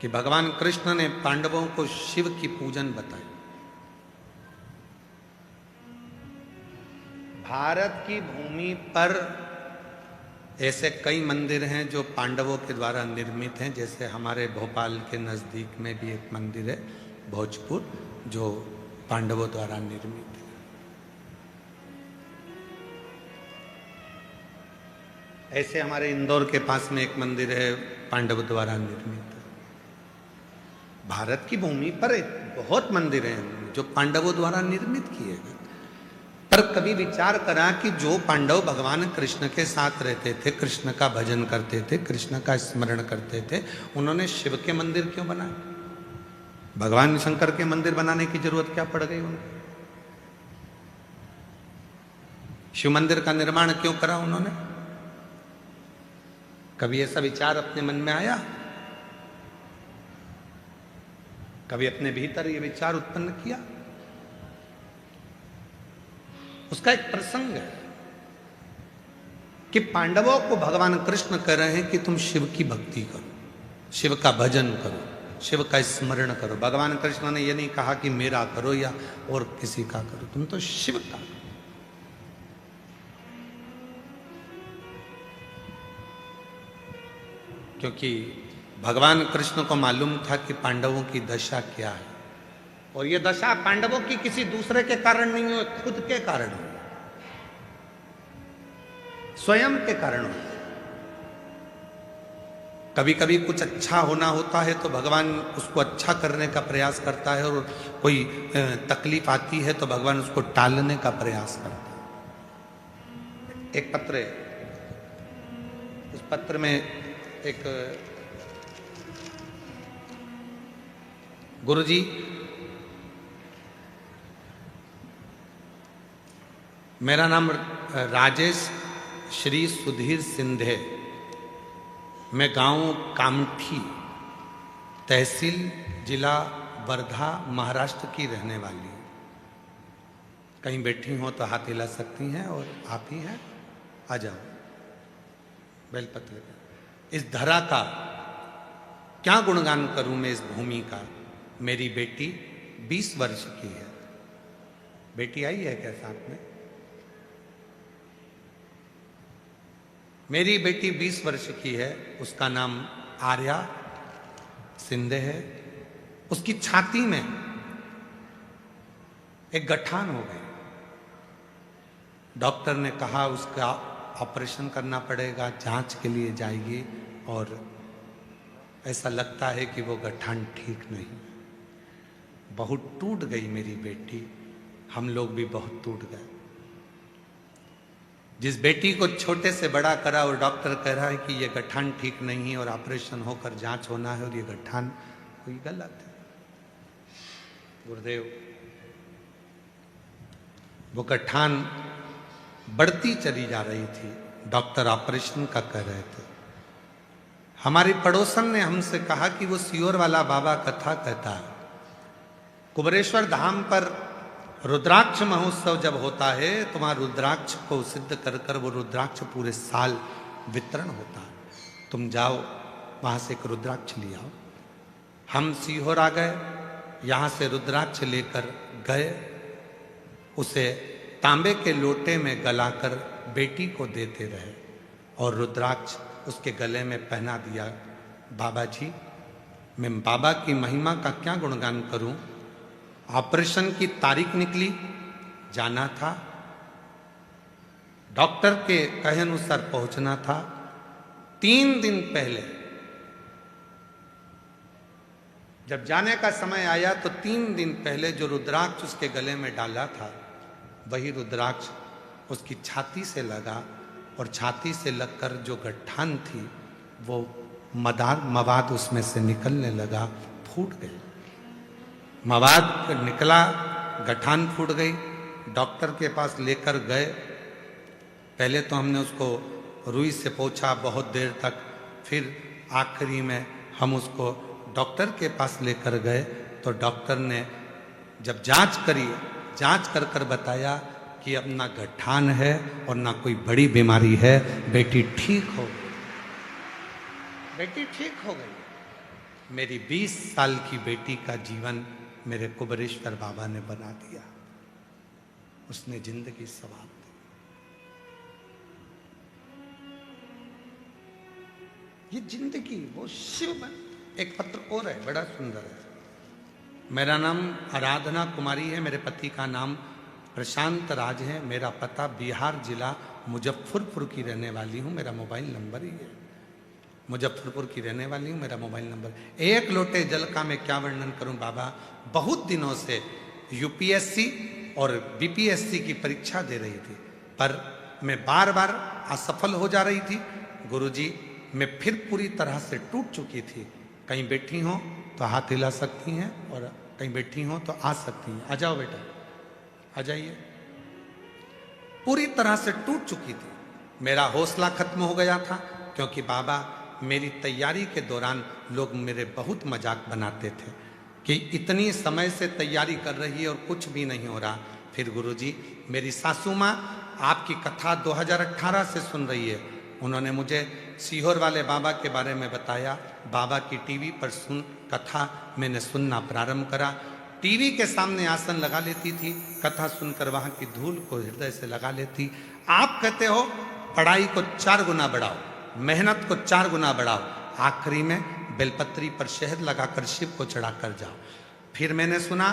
कि भगवान कृष्ण ने पांडवों को शिव की पूजन बताई। भारत की भूमि पर ऐसे कई मंदिर हैं जो पांडवों के द्वारा निर्मित हैं। जैसे हमारे भोपाल के नज़दीक में भी एक मंदिर है भोजपुर, जो पांडवों द्वारा निर्मित है। ऐसे हमारे इंदौर के पास में एक मंदिर है पांडवों द्वारा निर्मित है। भारत की भूमि पर बहुत मंदिर हैं जो पांडवों द्वारा निर्मित किए गए। पर कभी विचार करा कि जो पांडव भगवान कृष्ण के साथ रहते थे, कृष्ण का भजन करते थे, कृष्ण का स्मरण करते थे, उन्होंने शिव के मंदिर क्यों बनाए? भगवान शंकर के मंदिर बनाने की जरूरत क्या पड़ गई उन्हें? शिव मंदिर का निर्माण क्यों करा उन्होंने? कभी ऐसा विचार अपने मन में आया? कभी अपने भीतर ये विचार उत्पन्न किया? उसका एक प्रसंग है कि पांडवों को भगवान कृष्ण कह रहे हैं कि तुम शिव की भक्ति करो, शिव का भजन करो, शिव का स्मरण करो। भगवान कृष्ण ने यह नहीं कहा कि मेरा करो या और किसी का करो, तुम तो शिव का करो। क्योंकि भगवान कृष्ण को मालूम था कि पांडवों की दशा क्या है, और यह दशा पांडवों की किसी दूसरे के कारण नहीं हो, खुद के कारण हो, स्वयं के कारण हो। कभी कभी कुछ अच्छा होना होता है तो भगवान उसको अच्छा करने का प्रयास करता है, और कोई तकलीफ आती है तो भगवान उसको टालने का प्रयास करता है। एक पत्र है, उस पत्र में एक गुरुजी मेरा नाम राजेश श्री सुधीर सिंधे, मैं गांव कामठी, तहसील जिला वर्धा, महाराष्ट्र की रहने वाली हूँ। कहीं बैठी हो तो हाथ हिला सकती हैं, और आप ही हैं, आ जाओ। बेलपत्र इस धरा का क्या गुणगान करूं मैं, इस भूमि का। मेरी बेटी 20 वर्ष की है। बेटी आई है क्या साथ में? मेरी बेटी 20 वर्ष की है, उसका नाम आर्या सिंधे है। उसकी छाती में एक गठान हो गई, डॉक्टर ने कहा उसका ऑपरेशन करना पड़ेगा, जांच के लिए जाएगी, और ऐसा लगता है कि वो गठान ठीक नहीं। बहुत टूट गई मेरी बेटी, हम लोग भी बहुत टूट गए। जिस बेटी को छोटे से बड़ा करा और डॉक्टर कह रहा है कि ये गठान ठीक नहीं है और ऑपरेशन होकर जांच होना है और ये गठान कोई गलत है। गुरुदेव, वो गठान बढ़ती चली जा रही थी, डॉक्टर ऑपरेशन का कह रहे थे। हमारी पड़ोसन ने हमसे कहा कि वो सियोर वाला बाबा कथा कहता है, कुबरेश्वर धाम पर रुद्राक्ष महोत्सव जब होता है तो वहां रुद्राक्ष को सिद्ध कर कर वो रुद्राक्ष पूरे साल वितरण होता है। तुम जाओ वहां से एक रुद्राक्ष ले आओ। हम सीहोर आ गए, यहां से रुद्राक्ष लेकर गए, उसे तांबे के लोटे में गलाकर बेटी को देते रहे और रुद्राक्ष उसके गले में पहना दिया। बाबा जी, मैं बाबा की महिमा का क्या गुणगान करूं। ऑपरेशन की तारीख निकली, जाना था, डॉक्टर के कहे अनुसार पहुंचना था। 3 दिन पहले जब जाने का समय आया तो 3 दिन पहले जो रुद्राक्ष उसके गले में डाला था वही रुद्राक्ष उसकी छाती से लगा और छाती से लगकर जो गठान थी वो मवाद उसमें से निकलने लगा, फूट गई। मवाद निकला, गठान फूट गई। डॉक्टर के पास लेकर गए। पहले तो हमने उसको रुई से पोंछा बहुत देर तक, फिर आखिरी में हम उसको डॉक्टर के पास लेकर गए तो डॉक्टर ने जब जांच करी, जांच कर कर बताया कि अब ना गठान है और ना कोई बड़ी बीमारी है, बेटी ठीक हो गई। बेटी ठीक हो गई। मेरी 20 साल की बेटी का जीवन मेरे कुबरेश्वर बाबा ने बना दिया। उसने जिंदगी सवार दी। ये जिंदगी वो शिव बन। एक पत्र और है, बड़ा सुंदर है। मेरा नाम आराधना कुमारी है, मेरे पति का नाम प्रशांत राज है, मेरा पता बिहार जिला मुजफ्फरपुर की रहने वाली हूँ, मेरा मोबाइल नंबर ही है। मुजफ्फरपुर की रहने वाली हूँ, मेरा मोबाइल नंबर। एक लोटे जल का मैं क्या वर्णन करूं बाबा। बहुत दिनों से यूपीएससी और बीपीएससी की परीक्षा दे रही थी, पर मैं बार बार असफल हो जा रही थी। गुरुजी, मैं फिर पूरी तरह से टूट चुकी थी। कहीं बैठी हो तो हाथ हिला सकती हैं और कहीं बैठी हो तो आ सकती हैं। आ जाओ बेटा, आ जाइए। पूरी तरह से टूट चुकी थी। मेरा हौसला खत्म हो गया था, क्योंकि बाबा मेरी तैयारी के दौरान लोग मेरे बहुत मजाक बनाते थे कि इतनी समय से तैयारी कर रही है और कुछ भी नहीं हो रहा। फिर गुरुजी, मेरी सासू माँ आपकी कथा 2018 से सुन रही है। उन्होंने मुझे सीहोर वाले बाबा के बारे में बताया। बाबा की टीवी पर कथा मैंने सुनना प्रारंभ करा। टीवी के सामने आसन लगा लेती थी, कथा सुनकर वहाँ की धूल को हृदय से लगा लेती। आप कहते हो पढ़ाई को 4 गुना बढ़ाओ, मेहनत को 4 गुना बढ़ाओ, आखिरी में बेलपत्री पर शहद लगाकर शिव को चढ़ाकर जाओ। फिर मैंने सुना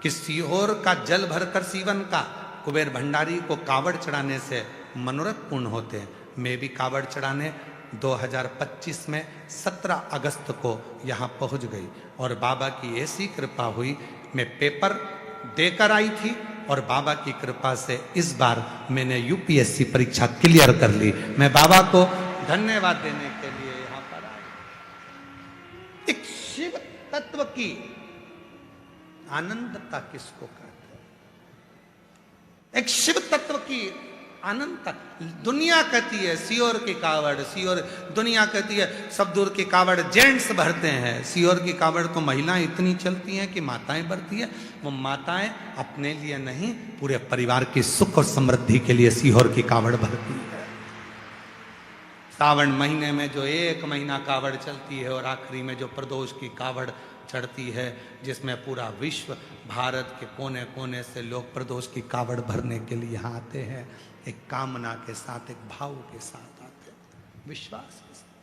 कि सीहोर का जल भरकर सीवन का कुबेर भंडारी को कावड़ चढ़ाने से मनोरथ पूर्ण होते हैं। मैं भी कावड़ चढ़ाने 2025 में 17 अगस्त को यहाँ पहुँच गई और बाबा की ऐसी कृपा हुई, मैं पेपर देकर आई थी और बाबा की कृपा से इस बार मैंने यूपीएससी परीक्षा क्लियर कर ली। मैं बाबा को धन्यवाद देने के लिए यहाँ पर आया। एक शिव तत्व की आनंदता किसको कहते हैं? एक शिव तत्व की अनंत। दुनिया कहती है सीहोर की कावड़, सीहोर दुनिया कहती है सब दूर की कावड़ जेंट्स भरते हैं। सीहोर की कावड़ तो महिलाएं इतनी चलती हैं कि माताएं भरती है। वो माताएं अपने लिए नहीं, पूरे परिवार की सुख और समृद्धि के लिए सीहोर की कावड़ भरती है। सावन महीने में जो 1 महीना कावड़ चलती है और आखिरी में जो प्रदोष की कावड़ चढ़ती है, जिसमें पूरा विश्व, भारत के कोने कोने से लोग प्रदोष की कावड़ भरने के लिए यहाँ आते हैं। एक कामना के साथ, एक भाव के साथ आते हैं, विश्वास के साथ।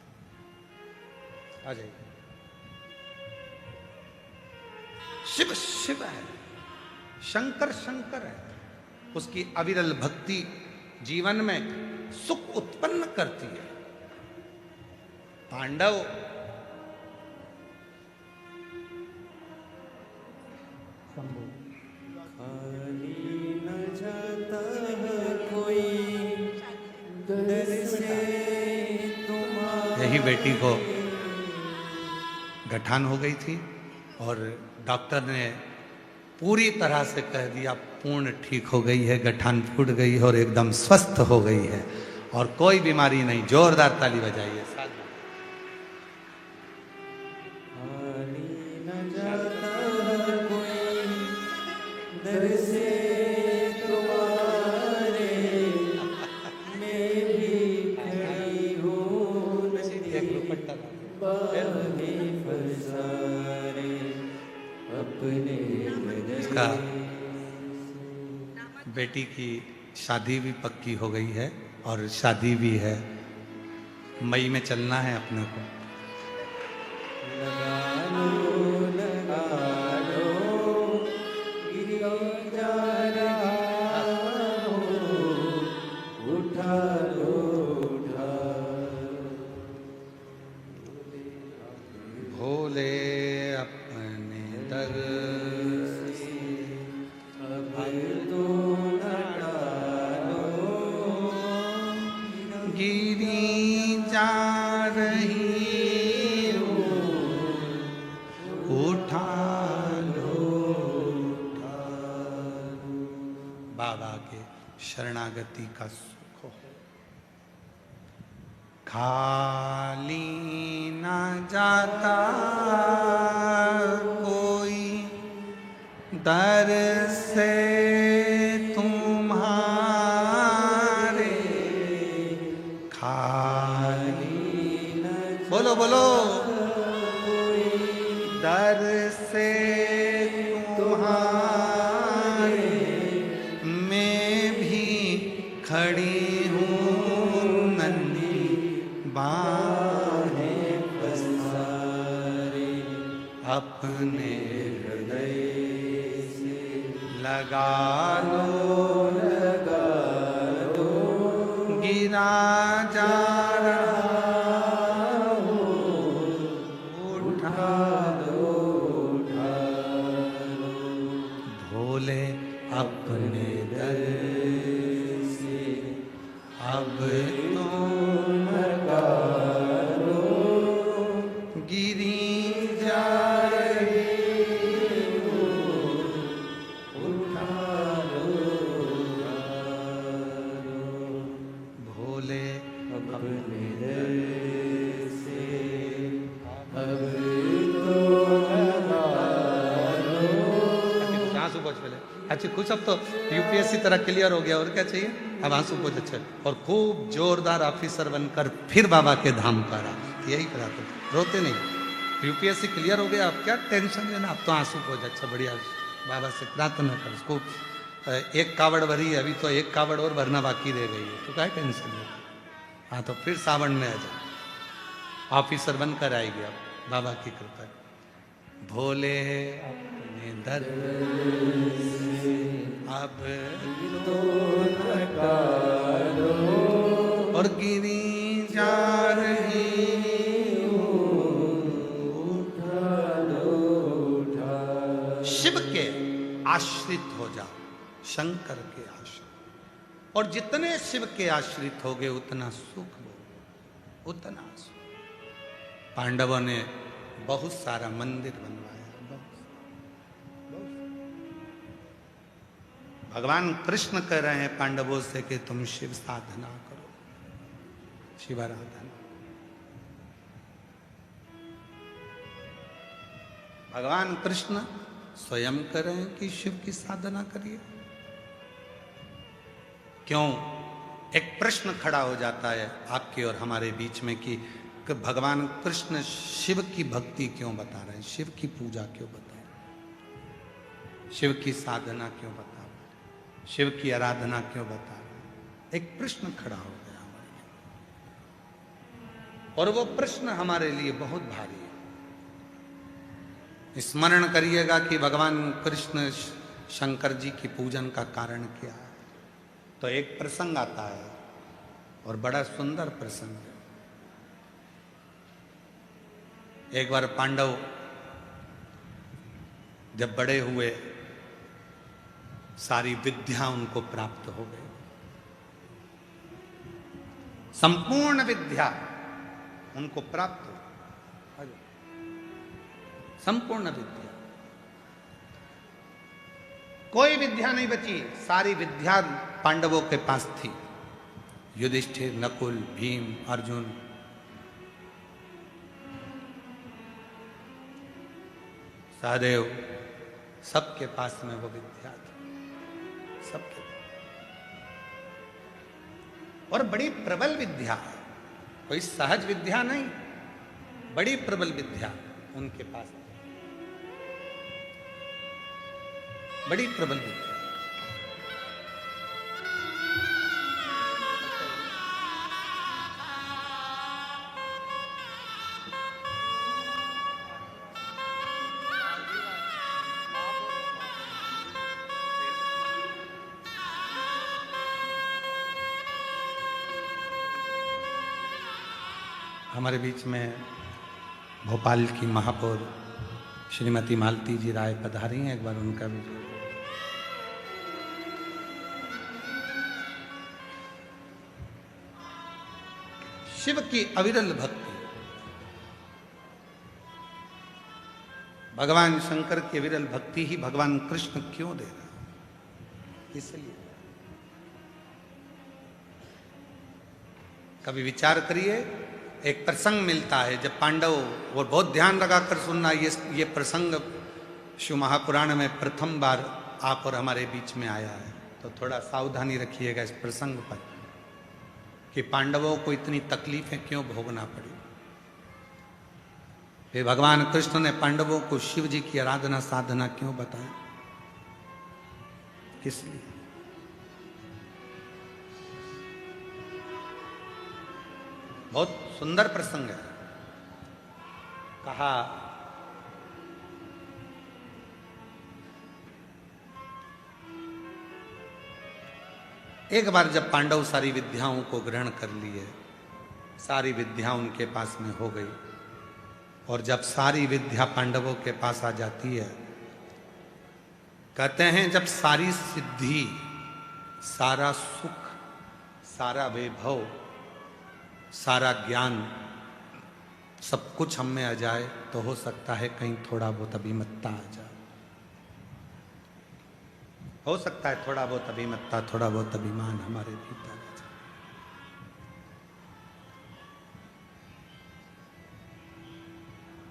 आ जाइए। शिव शिव है, शंकर शंकर है। उसकी अविरल भक्ति जीवन में सुख उत्पन्न करती है। पांडव यही बेटी को गठान हो गई थी और डॉक्टर ने पूरी तरह से कह दिया पूर्ण ठीक हो गई है, गठान फूट गई है और एकदम स्वस्थ हो गई है और कोई बीमारी नहीं। जोरदार ताली बजाइए। इसका बेटी की शादी भी पक्की हो गई है और शादी भी है, मई में चलना है अपने को। भोले अपने दर गिरी जा रही उठा लो। बाबा के शरणागति का सुख हो। खाली ना जाता कोई दर से तुम्हारे, खाली बोलो बोलो दर से तुम्हारे मैं भी खड़ी हूँ नन्ही बाहें पसारे, अपने हृदय से लगा लो गिरा जा रहा हो, उठा लो भोले अपने दर से अब तुम लगा लो गिरी जा रही हो, उठा लो भोले अपने दर से अब आंसू पोछ पहले। अच्छा कुछ अब तो यूपीएससी तरह क्लियर हो गया और क्या चाहिए, अब आंसू पोछ अच्छे और खूब जोरदार ऑफिसर बनकर फिर बाबा के धाम का रहा। यही कराते रोते नहीं। यूपीएससी क्लियर हो गया, अब क्या टेंशन लेना, अब तो आंसू पोछ अच्छा बढ़िया बाबा से प्रार्थना कर। उसको एक कावड़ भरी है, अभी तो एक कावड़ और भरना बाकी रह गई है, तो क्या टेंशन है। हाँ तो फिर सावन में आ जाए, ऑफिसर बनकर आएगी अब बाबा की कृपा। भोले अपने दर से अब तो लगा लो और गिरी जा रही हो, उठा लो शिव के आश्रित हो जाओ, शंकर के आश्रित। और जितने शिव के आश्रित होगे उतना सुख हो, उतना सुख। पांडवों ने बहुत सारा मंदिर बनवाया। भगवान कृष्ण कह रहे हैं पांडवों से कि तुम शिव साधना करो, शिवाराधना। भगवान कृष्ण स्वयं कह रहे हैं कि शिव की साधना करिए। क्यों? एक प्रश्न खड़ा हो जाता है आपके और हमारे बीच में कि भगवान कृष्ण शिव की भक्ति क्यों बता रहे हैं, शिव की पूजा क्यों बता रहे हैं, शिव की साधना क्यों बता रहे हैं, शिव की आराधना क्यों बता रहे हैं। एक प्रश्न खड़ा हो गया हमारे, और वो प्रश्न हमारे लिए बहुत भारी है। स्मरण करिएगा कि भगवान कृष्ण शंकर जी की पूजन का कारण क्या है। तो एक प्रसंग आता है और बड़ा सुंदर प्रसंग है। एक बार पांडव जब बड़े हुए, सारी विद्या उनको प्राप्त हो गई, संपूर्ण विद्या उनको प्राप्त हो, संपूर्ण विद्या, कोई विद्या नहीं बची, सारी विद्या पांडवों के पास थी। युधिष्ठिर, नकुल, भीम, अर्जुन, सहदेव, सबके पास में वो विद्या थी, सबके। और बड़ी प्रबल विद्या, कोई सहज विद्या नहीं, बड़ी प्रबल विद्या उनके पास, बड़ी प्रबल विद्या। हमारे बीच में भोपाल की महापौर श्रीमती मालती जी राय पधारी हैं, एक बार उनका भी। शिव की अविरल भक्ति, भगवान शंकर की विरल भक्ति ही भगवान कृष्ण क्यों दे रहे, इसलिए कभी विचार करिए। एक प्रसंग मिलता है जब पांडव, और बहुत ध्यान लगाकर सुनना, ये प्रसंग शिव महापुराण में प्रथम बार आप और हमारे बीच में आया है, तो थोड़ा सावधानी रखिएगा इस प्रसंग पर कि पांडवों को इतनी तकलीफें क्यों भोगना पड़ी। फिर भगवान कृष्ण ने पांडवों को शिव जी की आराधना साधना क्यों बताई, किस लिए। बहुत सुंदर प्रसंग है। कहा एक बार जब पांडव सारी विद्याओं को ग्रहण कर लिए, सारी विद्या उनके पास में हो गई, और जब सारी विद्या पांडवों के पास आ जाती है, कहते हैं जब सारी सिद्धि, सारा सुख, सारा वैभव, सारा ज्ञान, सब कुछ हम में आ जाए, तो हो सकता है कहीं थोड़ा बहुत अभिमत्ता आ जाए, हो सकता है थोड़ा बहुत अभिमत्ता, थोड़ा बहुत अभिमान हमारे भीतर आ जाए।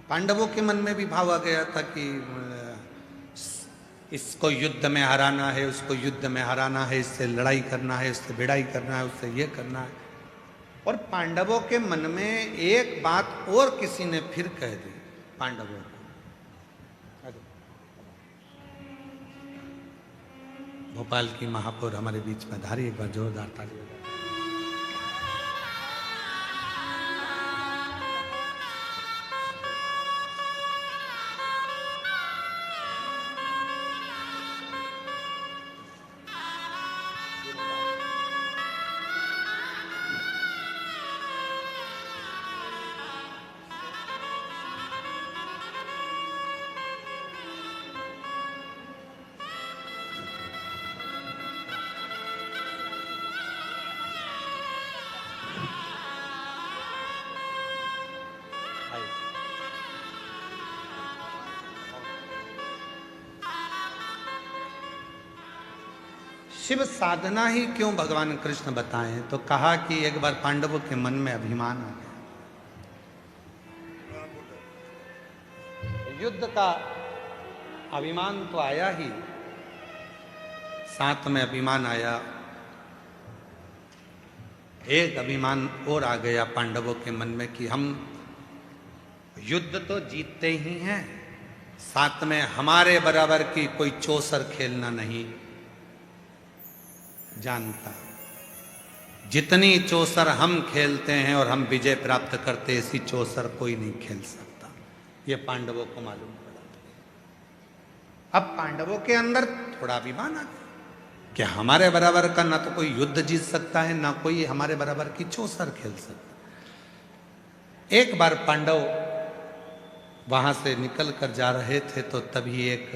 पांडवों के मन में भी भाव आ गया था कि इसको युद्ध में हराना है, उसको युद्ध में हराना है, इससे लड़ाई करना है, इससे भिड़ाई करना है, उससे ये करना है। और पांडवों के मन में एक बात और किसी ने फिर कह दी पांडवों को। भोपाल की महापौर हमारे बीच में धारी, एक बार जोरदार ताली बजाइए। शिव साधना ही क्यों भगवान कृष्ण बताएं, तो कहा कि एक बार पांडवों के मन में अभिमान आ गया, युद्ध का अभिमान तो आया ही, साथ में अभिमान आया, एक अभिमान और आ गया पांडवों के मन में कि हम युद्ध तो जीतते ही हैं, साथ में हमारे बराबर की कोई चौसर खेलना नहीं जानता। जितनी चौसर हम खेलते हैं और हम विजय प्राप्त करते, ऐसी चौसर कोई नहीं खेल सकता। ये पांडवों को मालूम पड़ा। अब पांडवों के अंदर थोड़ा अभिमान आ गया, कि हमारे बराबर का ना तो कोई युद्ध जीत सकता है, ना कोई हमारे बराबर की चौसर खेल सकता। एक बार पांडव वहां से निकल कर जा रहे थे तो तभी एक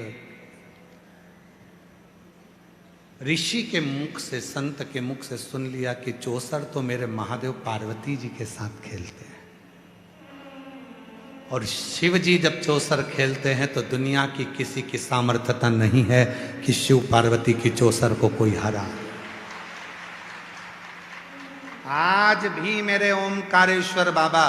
ऋषि के मुख से, संत के मुख से सुन लिया कि चौसर तो मेरे महादेव पार्वती जी के साथ खेलते हैं, और शिव जी जब चौसर खेलते हैं तो दुनिया की किसी की सामर्थ्यता नहीं है कि शिव पार्वती की चौसर को कोई हरा। आज भी मेरे ओमकारेश्वर बाबा,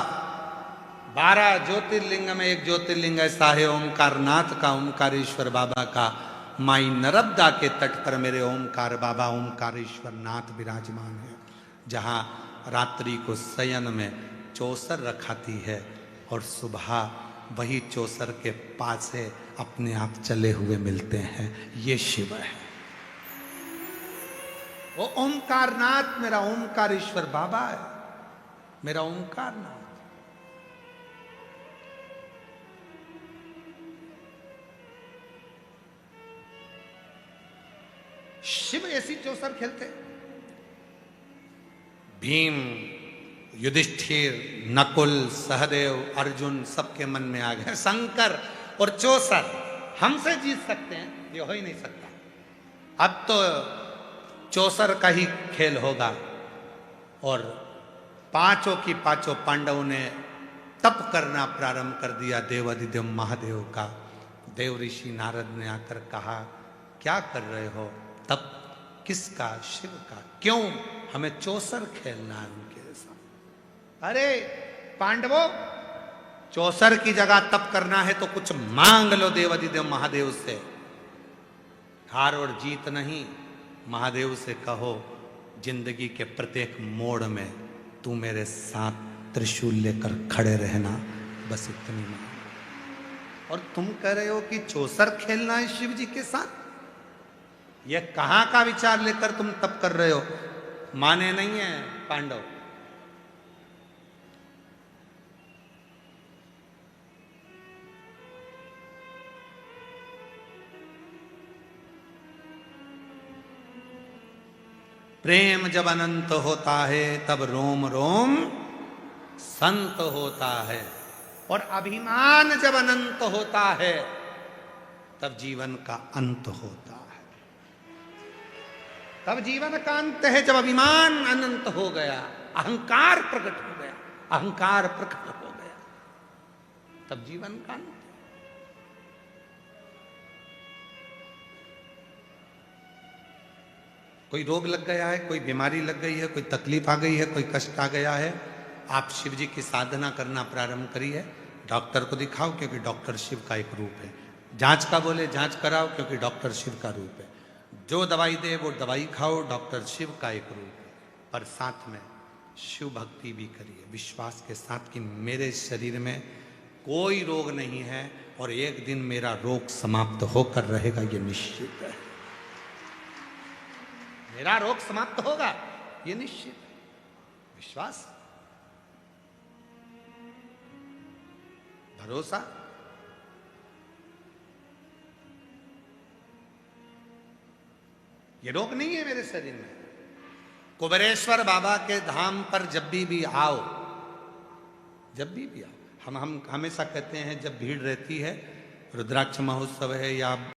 12 ज्योतिर्लिंग में एक ज्योतिर्लिंग ऐसा है ओमकारनाथ का, ओमकारेश्वर बाबा का। माई नर्मदा के तट पर मेरे ओमकार बाबा ओमकारेश्वर नाथ विराजमान है, जहां रात्रि को शयन में चौसर रखाती है और सुबह वही चौसर के पास से अपने आप चले हुए मिलते हैं। ये शिव है, वो ओमकारनाथ मेरा ओमकारेश्वर बाबा है, मेरा ओमकारनाथ। शिव ऐसी चौसर खेलते। भीम, युधिष्ठिर, नकुल, सहदेव, अर्जुन सबके मन में आ गए शंकर और चौसर हमसे जीत सकते हैं, ये हो ही नहीं सकता। अब तो चौसर का ही खेल होगा। और पांचों की पांचों पांडवों ने तप करना प्रारंभ कर दिया देवाधिदेव महादेव का। देव ऋषि नारद ने आकर कहा, क्या कर रहे हो? तप किसका? शिव का। क्यों? हमें चौसर खेलना है उनके साथ। अरे पांडवों, चौसर की जगह तप करना है तो कुछ मांग लो देवाधिदेव महादेव से। हार और जीत नहीं, महादेव से कहो जिंदगी के प्रत्येक मोड़ में तू मेरे साथ त्रिशूल लेकर खड़े रहना, बस इतनी मांग। और तुम कह रहे हो कि चौसर खेलना है शिव जी के साथ? ये कहां का विचार लेकर तुम तप कर रहे हो? माने नहीं है पांडव। प्रेम जब अनंत होता है तब रोम रोम संत होता है, और अभिमान जब अनंत होता है तब जीवन का अंत होता है। तब जीवन का अंत है जब अभिमान अनंत हो गया, अहंकार प्रकट हो गया, अहंकार प्रकट हो गया, तब जीवन का अंत। कोई रोग लग गया है, कोई बीमारी लग गई है, कोई तकलीफ आ गई है, कोई कष्ट आ गया है, आप शिव जी की साधना करना प्रारंभ करिए। डॉक्टर को दिखाओ क्योंकि डॉक्टर शिव का एक रूप है। जांच का बोले जांच कराओ क्योंकि डॉक्टर शिव का रूप है। जो दवाई दे वो दवाई खाओ, डॉक्टर शिव का एक रूप है। पर साथ में शिव भक्ति भी करिए विश्वास के साथ कि मेरे शरीर में कोई रोग नहीं है और एक दिन मेरा रोग समाप्त होकर रहेगा, ये निश्चित है। मेरा रोग समाप्त होगा, ये निश्चित है। विश्वास, भरोसा। ये रोग नहीं है मेरे शरीर में। कुबेरेश्वर बाबा के धाम पर जब भी आओ, जब भी आओ, हम हमेशा कहते हैं जब भीड़ रहती है, रुद्राक्ष महोत्सव है या